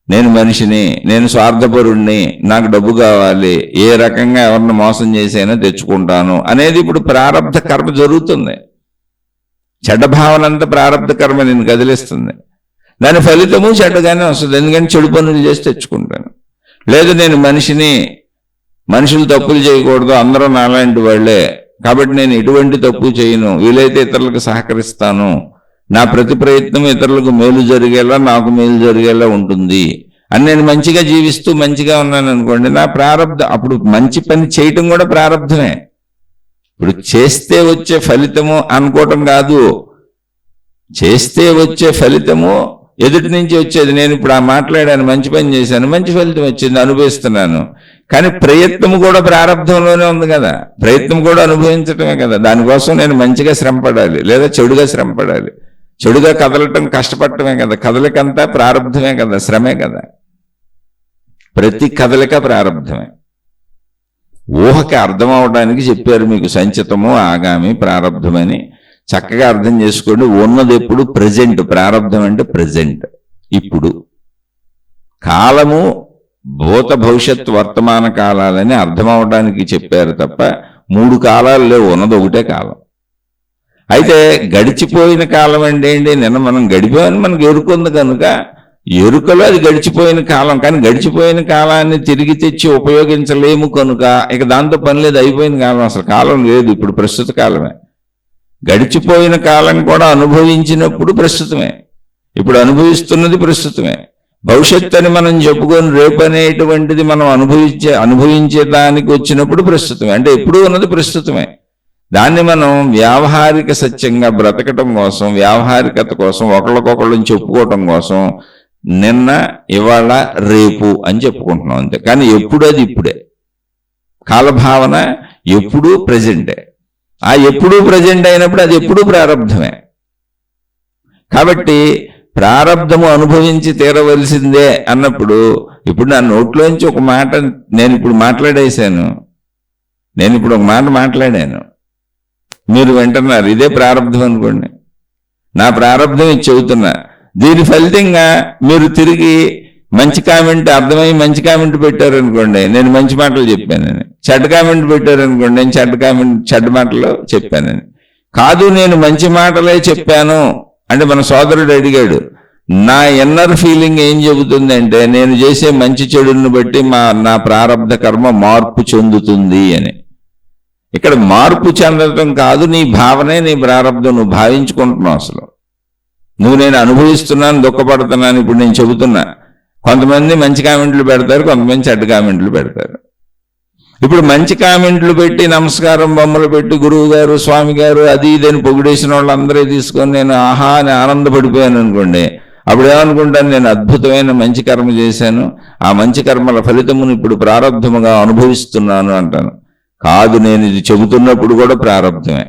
నేను మనిషిని, నేను స్వార్థపరుణ్ణి, నాకు డబ్బు కావాలి, ఏ రకంగా ఎవరిని మోసం చేసైనా తెచ్చుకుంటాను అనేది ఇప్పుడు ప్రారబ్ధ కర్మ జరుగుతుంది. చెడ్డ భావన అంతా ప్రారబ్ధ కర్మ నేను కదిలిస్తుంది. దాని ఫలితము చెడ్డగానే వస్తుంది, ఎందుకంటే చెడు పనులు చేసి తెచ్చుకుంటాను. లేదు నేను మనిషిని, మనుషులు తప్పులు చేయకూడదు, అందరూ నాలాంటి వాళ్లే, కాబట్టి నేను ఎటువంటి తప్పు చేయను, వీలైతే ఇతరులకు సహకరిస్తాను, నా ప్రతి ప్రయత్నం ఇతరులకు మేలు జరిగేలా నాకు మేలు జరిగేలా ఉంటుంది అని నేను మంచిగా జీవిస్తూ మంచిగా ఉన్నాను అనుకోండి, నా ప్రారబ్ధం. అప్పుడు మంచి పని చేయటం కూడా ప్రారబ్ధమే. ఇప్పుడు చేస్తే వచ్చే ఫలితము అనుకోవటం కాదు, చేస్తే వచ్చే ఫలితము ఎదుటి నుంచి వచ్చేది. నేను ఇప్పుడు ఆ మాట్లాడాను, మంచి పని చేశాను, మంచి ఫలితం వచ్చింది, అనుభవిస్తున్నాను. కానీ ప్రయత్నం కూడా ప్రారంభంలోనే ఉంది కదా, ప్రయత్నం కూడా అనుభవించటమే కదా. దానికోసం నేను మంచిగా శ్రమపడాలి లేదా చెడుగా శ్రమపడాలి. చెడుగా కదలటం కష్టపడటమే కదా, కదలికంతా ప్రారంభమే కదా, శ్రమే కదా. ప్రతి కదలిక ప్రారంభమే. ఊహకి అర్థం అవడానికి చెప్పారు మీకు సంచితము, ఆగామి, ప్రారంధమని. చక్కగా అర్థం చేసుకోండి. ఉన్నది ఎప్పుడు ప్రజెంట్. ప్రారంధం అంటే ప్రజెంట్, ఇప్పుడు. కాలము భూత భవిష్యత్ వర్తమాన కాలాలని అర్థం అవడానికి చెప్పారు తప్ప 3 కాలాలు లేవు, ఉన్నది ఒకటే కాలం. అయితే గడిచిపోయిన కాలం అంటే ఏంటి? నిన్న మనం గడిపోయామని మనకు ఎరుకుంది కనుక ఎరుకలో అది గడిచిపోయిన కాలం. కానీ గడిచిపోయిన కాలాన్ని తిరిగి తెచ్చి ఉపయోగించలేము కనుక ఇక దాంతో పని లేదు, అయిపోయిన కాలం. అసలు కాలం లేదు, ఇప్పుడు ప్రస్తుత కాలమే. గడిచిపోయిన కాలం కూడా అనుభవించినప్పుడు ప్రస్తుతమే, ఇప్పుడు అనుభవిస్తున్నది ప్రస్తుతమే. భవిష్యత్తు అని మనం చెప్పుకొని రేపు అనేటువంటిది మనం అనుభవించేదానికి వచ్చినప్పుడు ప్రస్తుతమే. అంటే ఎప్పుడు ఉన్నది ప్రస్తుతమే. దాన్ని మనం వ్యావహారిక సత్యంగా బ్రతకటం కోసం, వ్యావహారికత కోసం, ఒకళ్ళకొకళ్ళని చెప్పుకోవటం కోసం నిన్న, ఇవాళ, రేపు అని చెప్పుకుంటున్నాం అంతే. కానీ ఎప్పుడు అది ఇప్పుడే. కాలభావన ఎప్పుడూ ప్రజెంటే. ఆ ఎప్పుడూ ప్రజెంట్ అయినప్పుడు అది ఎప్పుడూ ప్రారంధమే. కాబట్టి ప్రారంధము అనుభవించి తీరవలసిందే అన్నప్పుడు ఇప్పుడు నా నోట్లోంచి ఒక మాట నేను ఇప్పుడు మాట్లాడేశాను, నేను ఇప్పుడు ఒక మాట మాట్లాడాను, మీరు వింటున్నారు, ఇదే ప్రారంధం అనుకోండి. నా ప్రారంధం ఇది చెబుతున్నా. దీని ఫలితంగా మీరు తిరిగి మంచి కామెంట్ అర్థమై మంచి కామెంట్ పెట్టారనుకోండి, నేను మంచి మాటలు చెప్పానని. చెడ్డ కామెంట్ పెట్టారనుకోండి, నేను చెడ్డ మాటలు చెప్పానని. కాదు, నేను మంచి మాటలే చెప్పాను అంటే మన సోదరుడు అడిగాడు, నా ఇన్నర్ ఫీలింగ్ ఏం చెబుతుంది అంటే నేను చేసే మంచి చెడుని బట్టి నా ప్రారంధ కర్మ మార్పు చెందుతుంది అని. ఇక్కడ మార్పు చెందటం కాదు, నీ భావనే నీ ప్రారంధం. నువ్వు భావించుకుంటున్నావు. అసలు నేను అనుభవిస్తున్నాను, దుఃఖపడుతున్నాను. ఇప్పుడు నేను చెబుతున్నా, కొంతమంది మంచి కామెంట్లు పెడతారు, కొంతమంది చెడ్డ కామెంట్లు పెడతారు. ఇప్పుడు మంచి కామెంట్లు పెట్టి నమస్కారం బొమ్మలు పెట్టి గురువు గారు, స్వామి గారు, అది ఇదని పొగిడేసిన వాళ్ళందరూ తీసుకొని నేను ఆహా అని ఆనందపడిపోయాను అనుకోండి, అప్పుడు ఏమనుకుంటాను, నేను అద్భుతమైన మంచి కర్మ చేశాను, ఆ మంచి కర్మల ఫలితమును ఇప్పుడు ప్రారంధముగా అనుభవిస్తున్నాను అంటాను. కాదు, నేను ఇది చెబుతున్నప్పుడు కూడా ప్రారంధమే.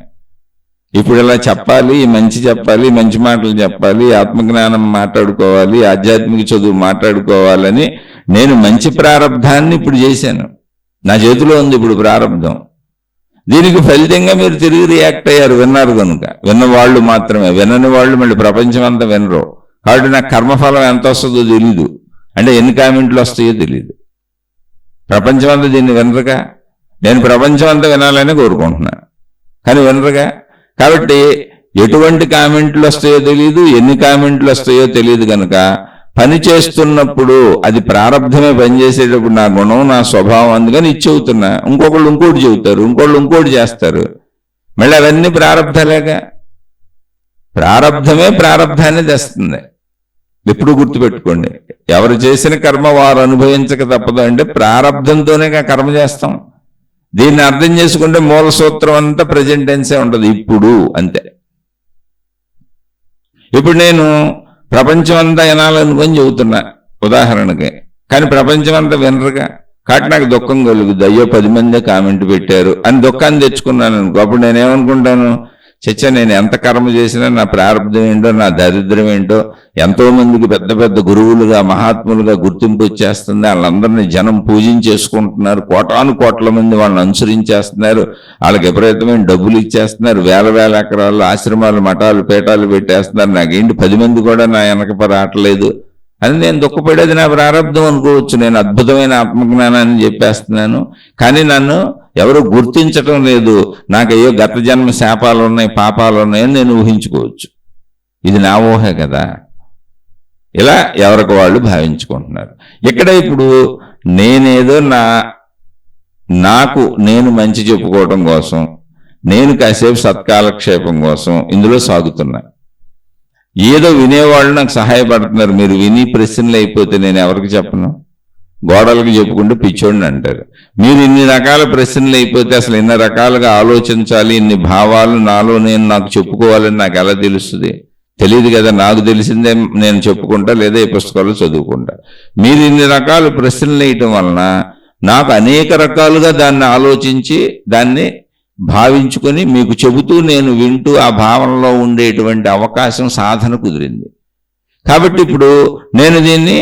ఇప్పుడు ఇలా చెప్పాలి, మంచి చెప్పాలి, మంచి మాటలు చెప్పాలి, ఆత్మజ్ఞానం మాట్లాడుకోవాలి, ఆధ్యాత్మిక చదువు మాట్లాడుకోవాలని నేను మంచి ప్రారంధాన్ని ఇప్పుడు చేశాను. నా చేతిలో ఉంది ఇప్పుడు ప్రారంధం. దీనికి ఫలితంగా మీరు తిరిగి రియాక్ట్ అయ్యారు, విన్నారు కనుక. విన్నవాళ్ళు మాత్రమే, వినని వాళ్ళు మళ్ళీ ప్రపంచం అంతా వినరు. కాబట్టి నాకు కర్మఫలం ఎంత వస్తుందో తెలీదు, అంటే ఎన్ని కామెంట్లు వస్తాయో తెలీదు. ప్రపంచం అంతా దీన్ని వినరుగా. నేను ప్రపంచం అంతా వినాలని కోరుకుంటున్నా, కానీ వినరుగా. కాబట్టి ఎటువంటి కామెంట్లు వస్తాయో తెలియదు, ఎన్ని కామెంట్లు వస్తాయో తెలియదు కనుక పని చేస్తున్నప్పుడు అది ప్రారంధమే పనిచేసేటప్పుడు నా గుణం, నా స్వభావం, అందుకని ఇది చెబుతున్నా. ఇంకొకళ్ళు ఇంకోటి చెబుతారు, ఇంకోళ్ళు ఇంకోటి చేస్తారు, మళ్ళీ అవన్నీ ప్రారంధాలేగా. ప్రారంధమే ప్రారంధాన్ని తెస్తుంది. ఎప్పుడు గుర్తుపెట్టుకోండి, ఎవరు చేసిన కర్మ వారు అనుభవించక తప్పదు. అంటే ప్రారంధంతోనే కర్మ చేస్తాం. దీన్ని అర్థం చేసుకుంటే మూల సూత్రం అంతా ప్రజెంట్ టెన్సే ఉంటుంది, ఇప్పుడు అంతే. ఇప్పుడు నేను ప్రపంచం అంతా వినాలనుకొని చెబుతున్నా ఉదాహరణకి, కానీ ప్రపంచం అంతా వినరుగా. కాబట్టి నాకు దుఃఖం కలుగుద్ది, అయ్యో 10 మందే కామెంట్ పెట్టారు అని దుఃఖాన్ని తెచ్చుకున్నాను అనుకో. అప్పుడు నేనేమనుకుంటాను, చచ్చా నేను ఎంత కర్మ చేసినా నా ప్రారంభం ఏంటో, నా దరిద్రం ఏంటో, ఎంతో మందికి పెద్ద పెద్ద గురువులుగా, మహాత్ములుగా గుర్తింపు వచ్చేస్తుంది. వాళ్ళందరినీ జనం పూజించేసుకుంటున్నారు, కోటాను కోట్ల మంది వాళ్ళని అనుసరించేస్తున్నారు, వాళ్ళకి విపరీతమైన డబ్బులు ఇచ్చేస్తున్నారు, వేల ఎకరాలు ఆశ్రమాలు, మఠాలు, పీఠాలు పెట్టేస్తున్నారు. నాకేంటి 10 మంది కూడా నా వెనక రావట్లేదు అని నేను దుఃఖపడేది నా ప్రారంభం అనుకోవచ్చు. నేను అద్భుతమైన ఆత్మజ్ఞానాన్ని చెప్పేస్తున్నాను, కానీ నన్ను ఎవరు గుర్తించటం లేదు. నాకయ్యో గత జన్మ శాపాలు ఉన్నాయి, పాపాలు ఉన్నాయని నేను ఊహించుకోవచ్చు. ఇది నా ఊహే కదా. ఇలా ఎవరికి వాళ్ళు భావించుకుంటున్నారు. ఇక్కడ ఇప్పుడు నేనేదో నాకు నేను మంచి చెప్పుకోవటం కోసం, నేను కాసేపు సత్కాలక్షేపం కోసం ఇందులో సాగుతున్నా. ఏదో వినేవాళ్ళు నాకు సహాయపడుతున్నారు. మీరు విని ప్రశ్నలు అయిపోతే నేను ఎవరికి చెప్పను, గోడలకు చెప్పుకుంటూ పిచ్చోడిని అంటారు. మీరు ఇన్ని రకాల ప్రశ్నలు అయిపోతే అసలు ఇన్ని రకాలుగా ఆలోచించాలి, ఇన్ని భావాలు నాలో నాకు చెప్పుకోవాలని నాకు ఎలా తెలుస్తుంది? తెలియదు కదా. నాకు తెలిసిందే నేను చెప్పుకుంటా, లేదా ఈ పుస్తకాలు చదువుకుంటా. మీరు ఇన్ని రకాల ప్రశ్నలు వేయటం వలన నాకు అనేక రకాలుగా దాన్ని ఆలోచించి దాన్ని భావించుకొని మీకు చెబుతూ నేను వింటూ ఆ భావనలో ఉండేటువంటి అవకాశం సాధన కుదిరింది. కాబట్టి ఇప్పుడు నేను దీన్ని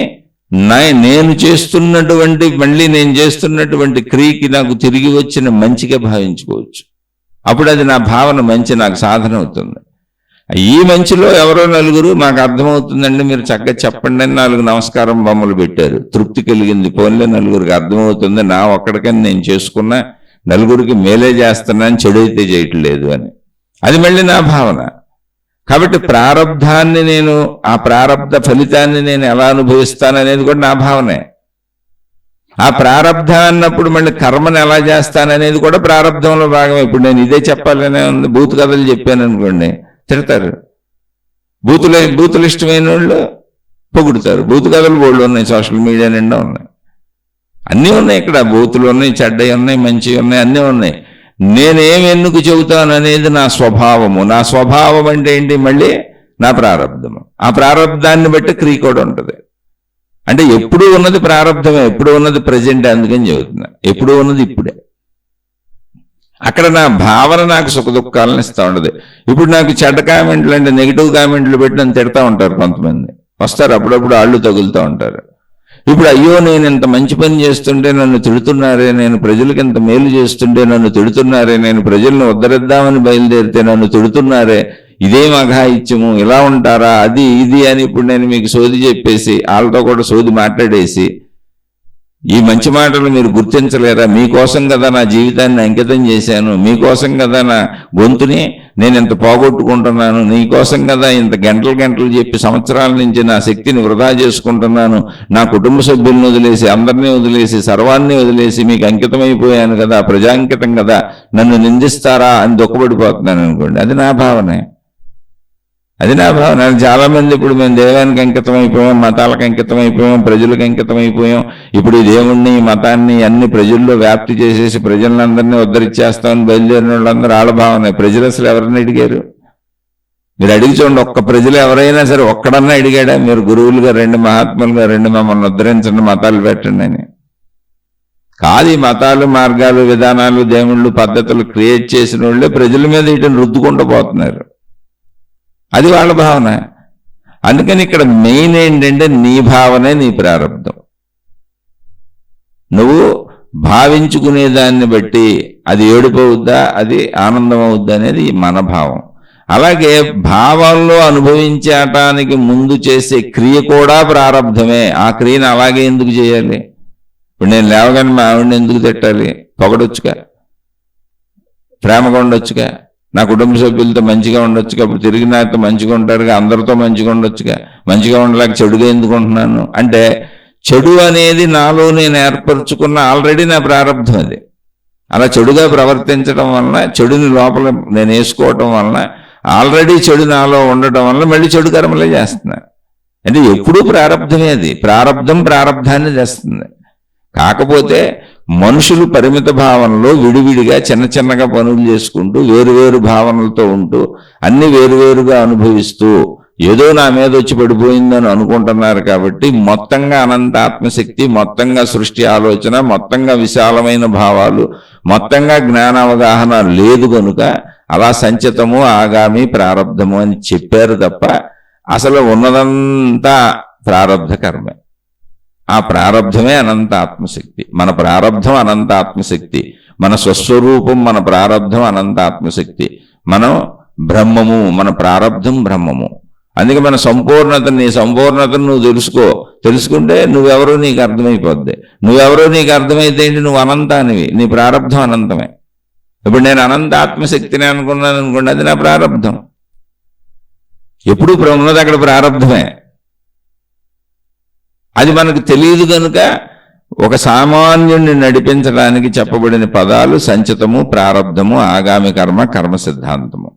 నేను చేస్తున్నటువంటి మళ్ళీ నేను చేస్తున్నటువంటి క్రియకి నాకు తిరిగి వచ్చిన మంచిగా భావించుకోవచ్చు. అప్పుడు అది నా భావన మంచి నాకు సాధన అవుతుంది. ఈ మంచిలో ఎవరో నలుగురు మాకు అర్థమవుతుందండి మీరు చక్కగా చెప్పండి అని 4 నమస్కారం బొమ్మలు పెట్టారు, తృప్తి కలిగింది. పోన్లే నలుగురికి అర్థమవుతుంది, నా ఒక్కడికని నేను చేసుకున్నా నలుగురికి మేలే చేస్తున్నాను, చెడు అయితే చేయట్లేదు అని. అది మళ్ళీ నా భావన. కాబట్టి ప్రారబ్ధాన్ని నేను ఆ ప్రారబ్ధ ఫలితాన్ని నేను ఎలా అనుభవిస్తాననేది కూడా నా భావనే. ఆ ప్రారబ్ధ అన్నప్పుడు మళ్ళీ కర్మను ఎలా చేస్తాననేది కూడా ప్రారబ్ధంలో భాగమే. ఇప్పుడు నేను ఇదే చెప్పాలనే ఉంది, బూతు కథలు చెప్పాను అనుకోండి తిడతారు, బూతులు ఇష్టమైన వాళ్ళు పొగుడుతారు. బూతు కథలు బోళ్ళు ఉన్నాయి, సోషల్ మీడియా నిండా ఉన్నాయి, అన్నీ ఉన్నాయి. ఇక్కడ బూతులు ఉన్నాయి, చెడ్డవి ఉన్నాయి, మంచివి ఉన్నాయి, అన్నీ ఉన్నాయి. నేనేం ఎందుకు చెబుతాను అనేది నా స్వభావము. నా స్వభావం అంటే ఏంటి? మళ్ళీ నా ప్రారబ్ధము. ఆ ప్రారబ్ధాన్ని బట్టి క్రియ కూడా ఉంటుంది. అంటే ఎప్పుడు ఉన్నది ప్రారబ్ధమే, ఎప్పుడు ఉన్నది ప్రజెంట్. అందుకని చెబుతున్నా ఎప్పుడు ఉన్నది ఇప్పుడే. అక్కడ నా భావన నాకు సుఖ దుఃఖాలను ఇస్తూ ఉండదు. ఇప్పుడు నాకు చెడ్డ కామెంట్లు అంటే నెగిటివ్ కామెంట్లు పెట్టి నన్ను తిడతా ఉంటారు కొంతమంది, వస్తారు అప్పుడప్పుడు ఆళ్ళు తగులుతూ ఉంటారు. ఇప్పుడు అయ్యో నేను ఇంత మంచి పని చేస్తుంటే నన్ను తిడుతున్నారే, నేను ప్రజలకు ఇంత మేలు చేస్తుంటే నన్ను తిడుతున్నారే, నేను ప్రజలను ఉద్ధరిద్దామని బయలుదేరితే నన్ను తిడుతున్నారే, ఇదేం అఘాయిత్యము, ఇలా ఉంటారా, అది ఇది అని ఇప్పుడు నేను మీకు సోది చెప్పేసి వాళ్ళతో కూడా సోది మాట్లాడేసి ఈ మంచి మాటలు మీరు గుర్తించలేరా? మీకోసం కదా నా జీవితాన్ని అంకితం చేశాను, మీకోసం కదా నా గొంతుని నేను ఇంత పోగొట్టుకుంటున్నాను, నీకోసం కదా ఇంత గంటలు చెప్పి సంవత్సరాల నుంచి నా శక్తిని వృధా చేసుకుంటున్నాను, నా కుటుంబ సభ్యులను వదిలేసి అందరినీ వదిలేసి సర్వాన్ని వదిలేసి మీకు అంకితమైపోయాను కదా, ప్రజాంకితం కదా, నన్ను నిందిస్తారా అని దుఃఖపడిపోతున్నాను అనుకోండి. అది నా భావనే, అది నా భావన. చాలా మంది ఇప్పుడు మేము దేవానికి అంకితం అయిపోయాం, మతాలకు అంకితం అయిపోయాం, ప్రజలకు అంకితం అయిపోయాం, ఇప్పుడు ఈ దేవుణ్ణి ఈ మతాన్ని అన్ని ప్రజల్లో వ్యాప్తి చేసేసి ప్రజలందరినీ ఉద్ధరించేస్తామని బయలుదేరిన వాళ్ళందరూ వాళ్ళ భావన. ప్రజలు అసలు ఎవరిని అడిగారు? మీరు అడిగి చూడండి, ఒక్క ప్రజలు ఎవరైనా సరే ఒక్కడన్నా అడిగాడా మీరు గురువులుగా రండి, మహాత్ములుగా రండి, మమ్మల్ని ఉద్ధరించండి, మతాలు పెట్టండి అని? కాదు. ఈ మతాలు, మార్గాలు, విధానాలు, దేవుళ్ళు, పద్ధతులు క్రియేట్ చేసిన వాళ్ళే ప్రజల మీద వీటిని రుద్దుకుంటూ పోతున్నారు. అది వాళ్ళ భావన. అందుకని ఇక్కడ మెయిన్ ఏంటంటే నీ భావనే నీ ప్రారంభం. నువ్వు భావించుకునే దాన్ని బట్టి అది ఏడుపు అవుద్దా, అది ఆనందం అవుద్దా అనేది మన భావం. అలాగే భావంలో అనుభవించటానికి ముందు చేసే క్రియ కూడా ప్రారంధమే. ఆ క్రియను అలాగే ఎందుకు చేయాలి? ఇప్పుడు నేను లేవగానే మా ఆవిడని ఎందుకు తిట్టాలి? పొగడొచ్చుగా, ప్రేమగా ఉండొచ్చుగా, నా కుటుంబ సభ్యులతో మంచిగా ఉండొచ్చుగా, అప్పుడు తిరిగి నాతో మంచిగా ఉంటారుగా, అందరితో మంచిగా ఉండొచ్చుగా. మంచిగా ఉండలేక చెడుగా ఎందుకుంటున్నాను అంటే చెడు అనేది నాలో నేను ఏర్పరచుకున్న ఆల్రెడీ నా ప్రారంభం. అది అలా చెడుగా ప్రవర్తించడం వలన, చెడుని లోపల నేను వేసుకోవటం వలన, ఆల్రెడీ చెడు నాలో ఉండటం వలన మళ్ళీ చెడు కర్మలే చేస్తున్నా. అంటే ఎప్పుడూ ప్రారంధమే. అది ప్రారంధాన్ని చేస్తుంది. కాకపోతే మనుషులు పరిమిత భావనలో విడివిడిగా చిన్నగా పనులు చేసుకుంటూ వేరువేరు భావనలతో ఉంటూ అన్ని వేరువేరుగా అనుభవిస్తూ ఏదో నా మీద వచ్చి పడిపోయిందని అనుకుంటున్నారు. కాబట్టి మొత్తంగా అనంత ఆత్మశక్తి, మొత్తంగా సృష్టి ఆలోచన, మొత్తంగా విశాలమైన భావాలు, మొత్తంగా జ్ఞాన అవగాహన లేదు కనుక అలా సంచితము, ఆగామి, ప్రారబ్ధము అని చెప్పారు తప్ప అసలు ఉన్నదంతా ప్రారబ్ధ కర్మే. ఆ ప్రారబ్ధమే అనంత ఆత్మశక్తి. మన ప్రారబ్ధం అనంత ఆత్మశక్తి, మన స్వస్వరూపం మన ప్రారబ్ధం అనంత ఆత్మశక్తి. మనం బ్రహ్మము, మన ప్రారబ్ధం బ్రహ్మము. అందుకే మన నీ సంపూర్ణతను నువ్వు తెలుసుకుంటే నువ్వెవరో నీకు అర్థమైపోద్ది. నువ్వెవరో నీకు అర్థమైతే ఏంటి? నువ్వు అనంతానివి, నీ ప్రారబ్ధం అనంతమే. ఇప్పుడు నేను అనంత ఆత్మశక్తిని అనుకున్నాను అనుకోండి, అది నా ప్రారబ్ధం. ఎప్పుడు ఉన్నది అక్కడ ప్రారబ్ధమే. అది మనకు తెలియదు కనుక ఒక సామాన్యుడిని నడిపించడానికి చెప్పబడిన పదాలు సంచితము, ప్రారబ్ధము, ఆగామి కర్మ, కర్మ సిద్ధాంతము.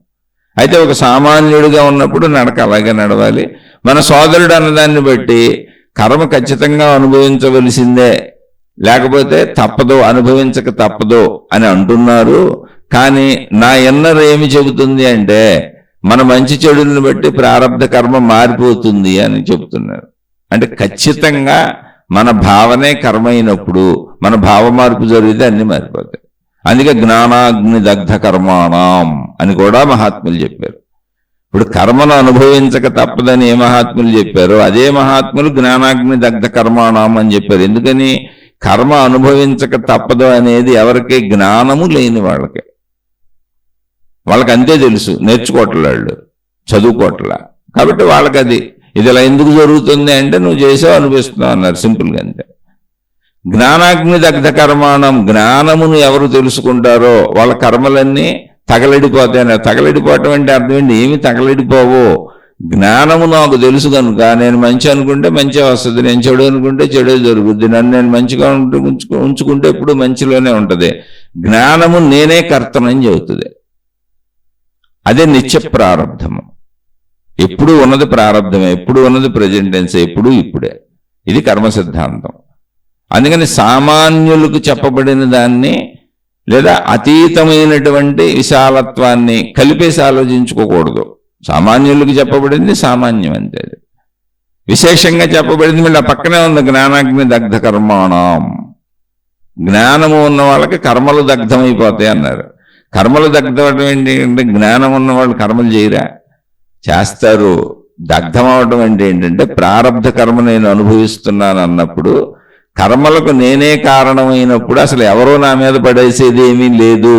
అయితే ఒక సామాన్యుడిగా ఉన్నప్పుడు నడక అలాగే నడవాలి. మన సోదరుడు అన్నదాన్ని బట్టి కర్మ ఖచ్చితంగా అనుభవించవలసిందే, లేకపోతే తప్పదో, అనుభవించక తప్పదో అని అంటున్నారు. కానీ నా ఎన్నర ఏమి చెబుతుంది అంటే మన మంచి చెడులను బట్టి ప్రారబ్ధ కర్మ మారిపోతుంది అని చెబుతున్నారు. అంటే ఖచ్చితంగా మన భావనే కర్మ అయినప్పుడు మన భావ మార్పు జరిగితే అన్ని మారిపోతాయి. అందుకే జ్ఞానాగ్ని దగ్ధ కర్మాణం అని కూడా మహాత్ములు చెప్పారు. ఇప్పుడు కర్మను అనుభవించక తప్పదని ఏ మహాత్ములు చెప్పారో అదే మహాత్ములు జ్ఞానాగ్ని దగ్ధ కర్మాణం అని చెప్పారు. ఎందుకని? కర్మ అనుభవించక తప్పదు అనేది ఎవరికి? జ్ఞానము లేని వాళ్ళకి. వాళ్ళకి అంతే తెలుసు, నేర్చుకోవట్లేళ్ళు, చదువుకోవట్లా. కాబట్టి వాళ్ళకి అది ఇది ఇలా ఎందుకు జరుగుతుంది అంటే నువ్వు చేసావు అనిపిస్తున్నావు అన్నారు, సింపుల్గా అంతే. జ్ఞానాగ్ని దగ్ధ కర్మాణం, జ్ఞానమును ఎవరు తెలుసుకుంటారో వాళ్ళ కర్మలన్నీ తగలడిపోతాయన్నారు. తగలడిపోవటం అంటే అర్థం ఏంటి? ఏమి తగలడిపోవో, జ్ఞానము నాకు తెలుసు కనుక నేను మంచి అనుకుంటే మంచి వస్తుంది, నేను చెడు అనుకుంటే చెడు జరుగుద్ది, నన్ను నేను మంచిగా ఉంచుకుంటే ఎప్పుడు మంచిలోనే ఉంటుంది. జ్ఞానము నేనే కర్తనని చెబుతుంది. అదే నిత్య ప్రారంధము. ఎప్పుడు ఉన్నది ప్రారంధమే, ఎప్పుడు ఉన్నది ప్రజెంట్ టెన్స్, ఎప్పుడు ఇప్పుడే. ఇది కర్మ సిద్ధాంతం. అందుకని సామాన్యులకు చెప్పబడిన దాన్ని లేదా అతీతమైనటువంటి విశాలత్వాన్ని కలిపేసి ఆలోచించుకోకూడదు. సామాన్యులకు చెప్పబడింది సామాన్యం అంతే. విశేషంగా చెప్పబడింది మళ్ళీ పక్కనే ఉంది జ్ఞానాగ్ని దగ్ధ కర్మాణం. జ్ఞానము ఉన్న వాళ్ళకి కర్మలు దగ్ధమైపోతాయి అన్నారు. కర్మలు దగ్ధం ఏంటి అంటే జ్ఞానం ఉన్న వాళ్ళు కర్మలు చేయరా? చేస్తారు. దగ్ధం అవడం అంటే ఏంటంటే ప్రారబ్ధ కర్మ నేను అనుభవిస్తున్నాను అన్నప్పుడు, కర్మలకు నేనే కారణమైనప్పుడు అసలు ఎవరో నా మీద పడేసేది ఏమీ లేదు,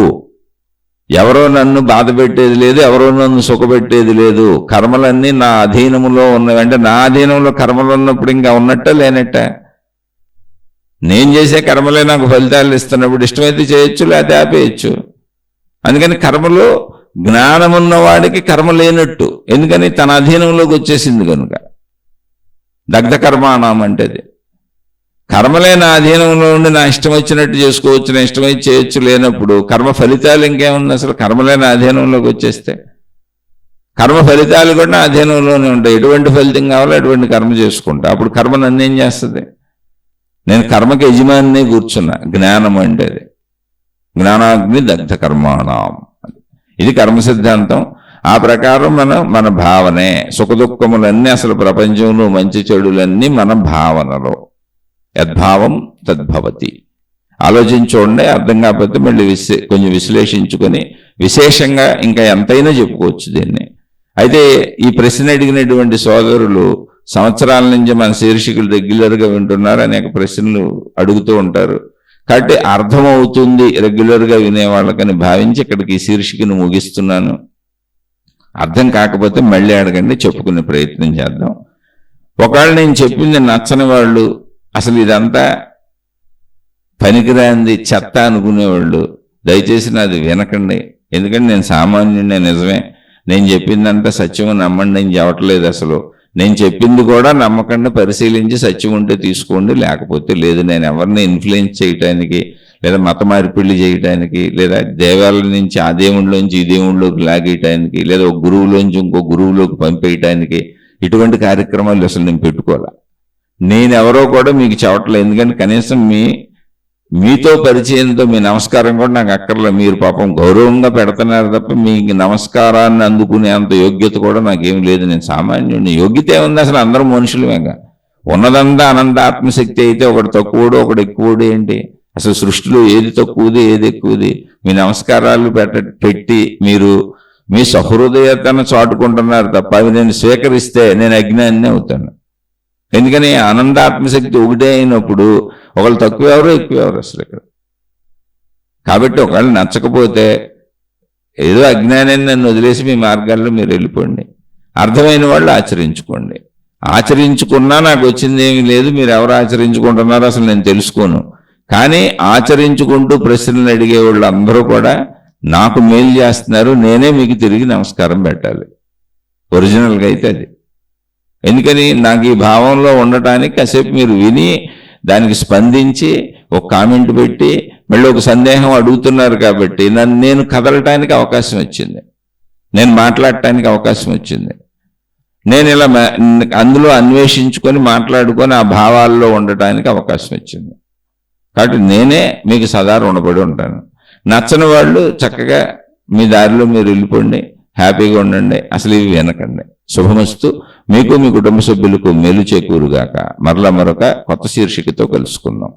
ఎవరో నన్ను బాధ పెట్టేది లేదు, ఎవరో నన్ను సుఖపెట్టేది లేదు. కర్మలన్నీ నా అధీనములో ఉన్నవి. అంటే నా అధీనంలో కర్మలు ఉన్నప్పుడు ఇంకా ఉన్నట్ట లేనట్ట? నేను చేసే కర్మలే నాకు ఫలితాలు ఇస్తున్నప్పుడు ఇష్టమైతే చేయొచ్చు, లేకపోతే ఆపేయచ్చు. అందుకని కర్మలో జ్ఞానమున్నవాడికి కర్మ లేనట్టు. ఎందుకని? తన అధీనంలోకి వచ్చేసింది కనుక. దగ్ధ కర్మాణం అంటే అది. కర్మలే నా అధీనంలో ఉండి నా ఇష్టం వచ్చినట్టు చేసుకోవచ్చు, నా ఇష్టమైతే చేయొచ్చు లేనప్పుడు కర్మ ఫలితాలు ఇంకేముంది? అసలు కర్మలే నా అధీనంలోకి వచ్చేస్తే కర్మ ఫలితాలు కూడా నా అధీనంలోనే ఉంటాయి. ఎటువంటి ఫలితం కావాలో అటువంటి కర్మ చేసుకుంటా. అప్పుడు కర్మ నన్ను ఏం చేస్తుంది? నేను కర్మకి యజమానినే కూర్చున్నా. జ్ఞానం అంటే అది. జ్ఞానాగ్ని దగ్ధ కర్మాణం. ఇది కర్మ సిద్ధాంతం. ఆ ప్రకారం మన భావనే. సుఖదుఖములన్నీ అసలు ప్రపంచంలో మంచి చెడులన్నీ మన భావనలో. యద్భావం తద్భవతి. ఆలోచించుకోండి. అర్థం కాకపోతే మళ్ళీ కొంచెం విశ్లేషించుకొని విశేషంగా ఇంకా ఎంతైనా చెప్పుకోవచ్చు దీన్ని. అయితే ఈ ప్రశ్న అడిగినటువంటి సోదరులు సంవత్సరాల నుంచి మన శీర్షికలు రెగ్యులర్గా వింటున్నారు, అనేక ప్రశ్నలు అడుగుతూ ఉంటారు. కాబట్టి అర్థమవుతుంది రెగ్యులర్గా వినేవాళ్ళకని భావించి ఇక్కడికి ఈ శీర్షికను ముగిస్తున్నాను. అర్థం కాకపోతే మళ్ళీ అడగండి, చెప్పుకునే ప్రయత్నం చేద్దాం. ఒకవేళ నేను చెప్పింది నచ్చని వాళ్ళు, అసలు ఇదంతా పనికిరాంది చెత్త అనుకునేవాళ్ళు దయచేసి నాది వినకండి. ఎందుకంటే నేను సామాన్యుడినే, నిజమే. నేను చెప్పిందంతా సత్యం నమ్మండి నేను చెప్పట్లేదు. అసలు నేను చెప్పింది కూడా నమ్మకండి, పరిశీలించి సత్యం ఉంటే తీసుకోండి, లేకపోతే లేదు. నేను ఎవరిని ఇన్ఫ్లుయెన్స్ చేయటానికి లేదా మత మార్పిడి చేయటానికి లేదా దేవాలయం నుంచి ఆ దేవుళ్ళలోంచి ఈ దేవుళ్ళలోకి లాగేయటానికి లేదా ఒక గురువులోంచి ఇంకో గురువులోకి పంపేయటానికి ఇటువంటి కార్యక్రమాలు అసలు నేను పెట్టుకోవాలా. నేనెవరో కూడా మీకు చెప్పట్లేదు. ఎందుకంటే కనీసం మీతో పరిచయంతో మీ నమస్కారం కూడా నాకు అక్కర్లే. మీరు పాపం గౌరవంగా పెడుతున్నారు తప్ప మీకు నమస్కారాన్ని అందుకునే అంత యోగ్యత కూడా నాకేం లేదు. నేను సామాన్యుడిని. యోగ్యత ఏముంది? అసలు అందరూ మనుషులమేగా. ఉన్నదంతా అనంత ఆత్మశక్తి అయితే ఒకటి తక్కువడు ఒకటి ఎక్కువడు ఏంటి? అసలు సృష్టిలో ఏది తక్కువది ఏది ఎక్కువది? మీ నమస్కారాలు పెట్టి మీరు మీ సహృదయతను చాటుకుంటున్నారు తప్ప అవి నేను స్వీకరిస్తే నేను అజ్ఞానినే అవుతాను. ఎందుకని ఆనందాత్మశక్తి ఒకటే అయినప్పుడు ఒకళ్ళు తక్కువ ఎవరు ఎక్కువ ఎవరు అసలు ఇక్కడ. కాబట్టి ఒకళ్ళు నచ్చకపోతే ఏదో అజ్ఞానాన్ని నన్ను వదిలేసి మీ మార్గాల్లో మీరు వెళ్ళిపోండి. అర్థమైన వాళ్ళు ఆచరించుకోండి. ఆచరించుకున్నా నాకు వచ్చింది ఏమీ లేదు. మీరు ఎవరు ఆచరించుకుంటున్నారో అసలు నేను తెలుసుకోను. కానీ ఆచరించుకుంటూ ప్రశ్నలు అడిగే వాళ్ళు అందరూ కూడా నాకు మేలు చేస్తున్నారు, నేనే మీకు తిరిగి నమస్కారం పెట్టాలి. ఒరిజినల్గా అయితే అది. ఎందుకని నాకు ఈ భావంలో ఉండటానికి కాసేపు మీరు విని దానికి స్పందించి ఒక కామెంట్ పెట్టి మళ్ళీ ఒక సందేహం అడుగుతున్నారు కాబట్టి నేను కదలటానికి అవకాశం వచ్చింది, నేను మాట్లాడటానికి అవకాశం వచ్చింది. నేను ఇలా అందులో అన్వేషించుకొని మాట్లాడుకొని ఆ భావాల్లో ఉండటానికి అవకాశం వచ్చింది. కాబట్టి నేనే మీకు సదా రుణపడి ఉంటాను. నచ్చని వాళ్ళు చక్కగా మీ దారిలో మీరు వెళ్ళిపోండి, హ్యాపీగా ఉండండి. అసలు ఇవి వినకండి. శుభమస్తు. మీకు మీ కుటుంబ సభ్యులకు మేలు చేకూరుగాక. మరలా మరొక కొత్త శీర్షికతో కలుసుకుందాం.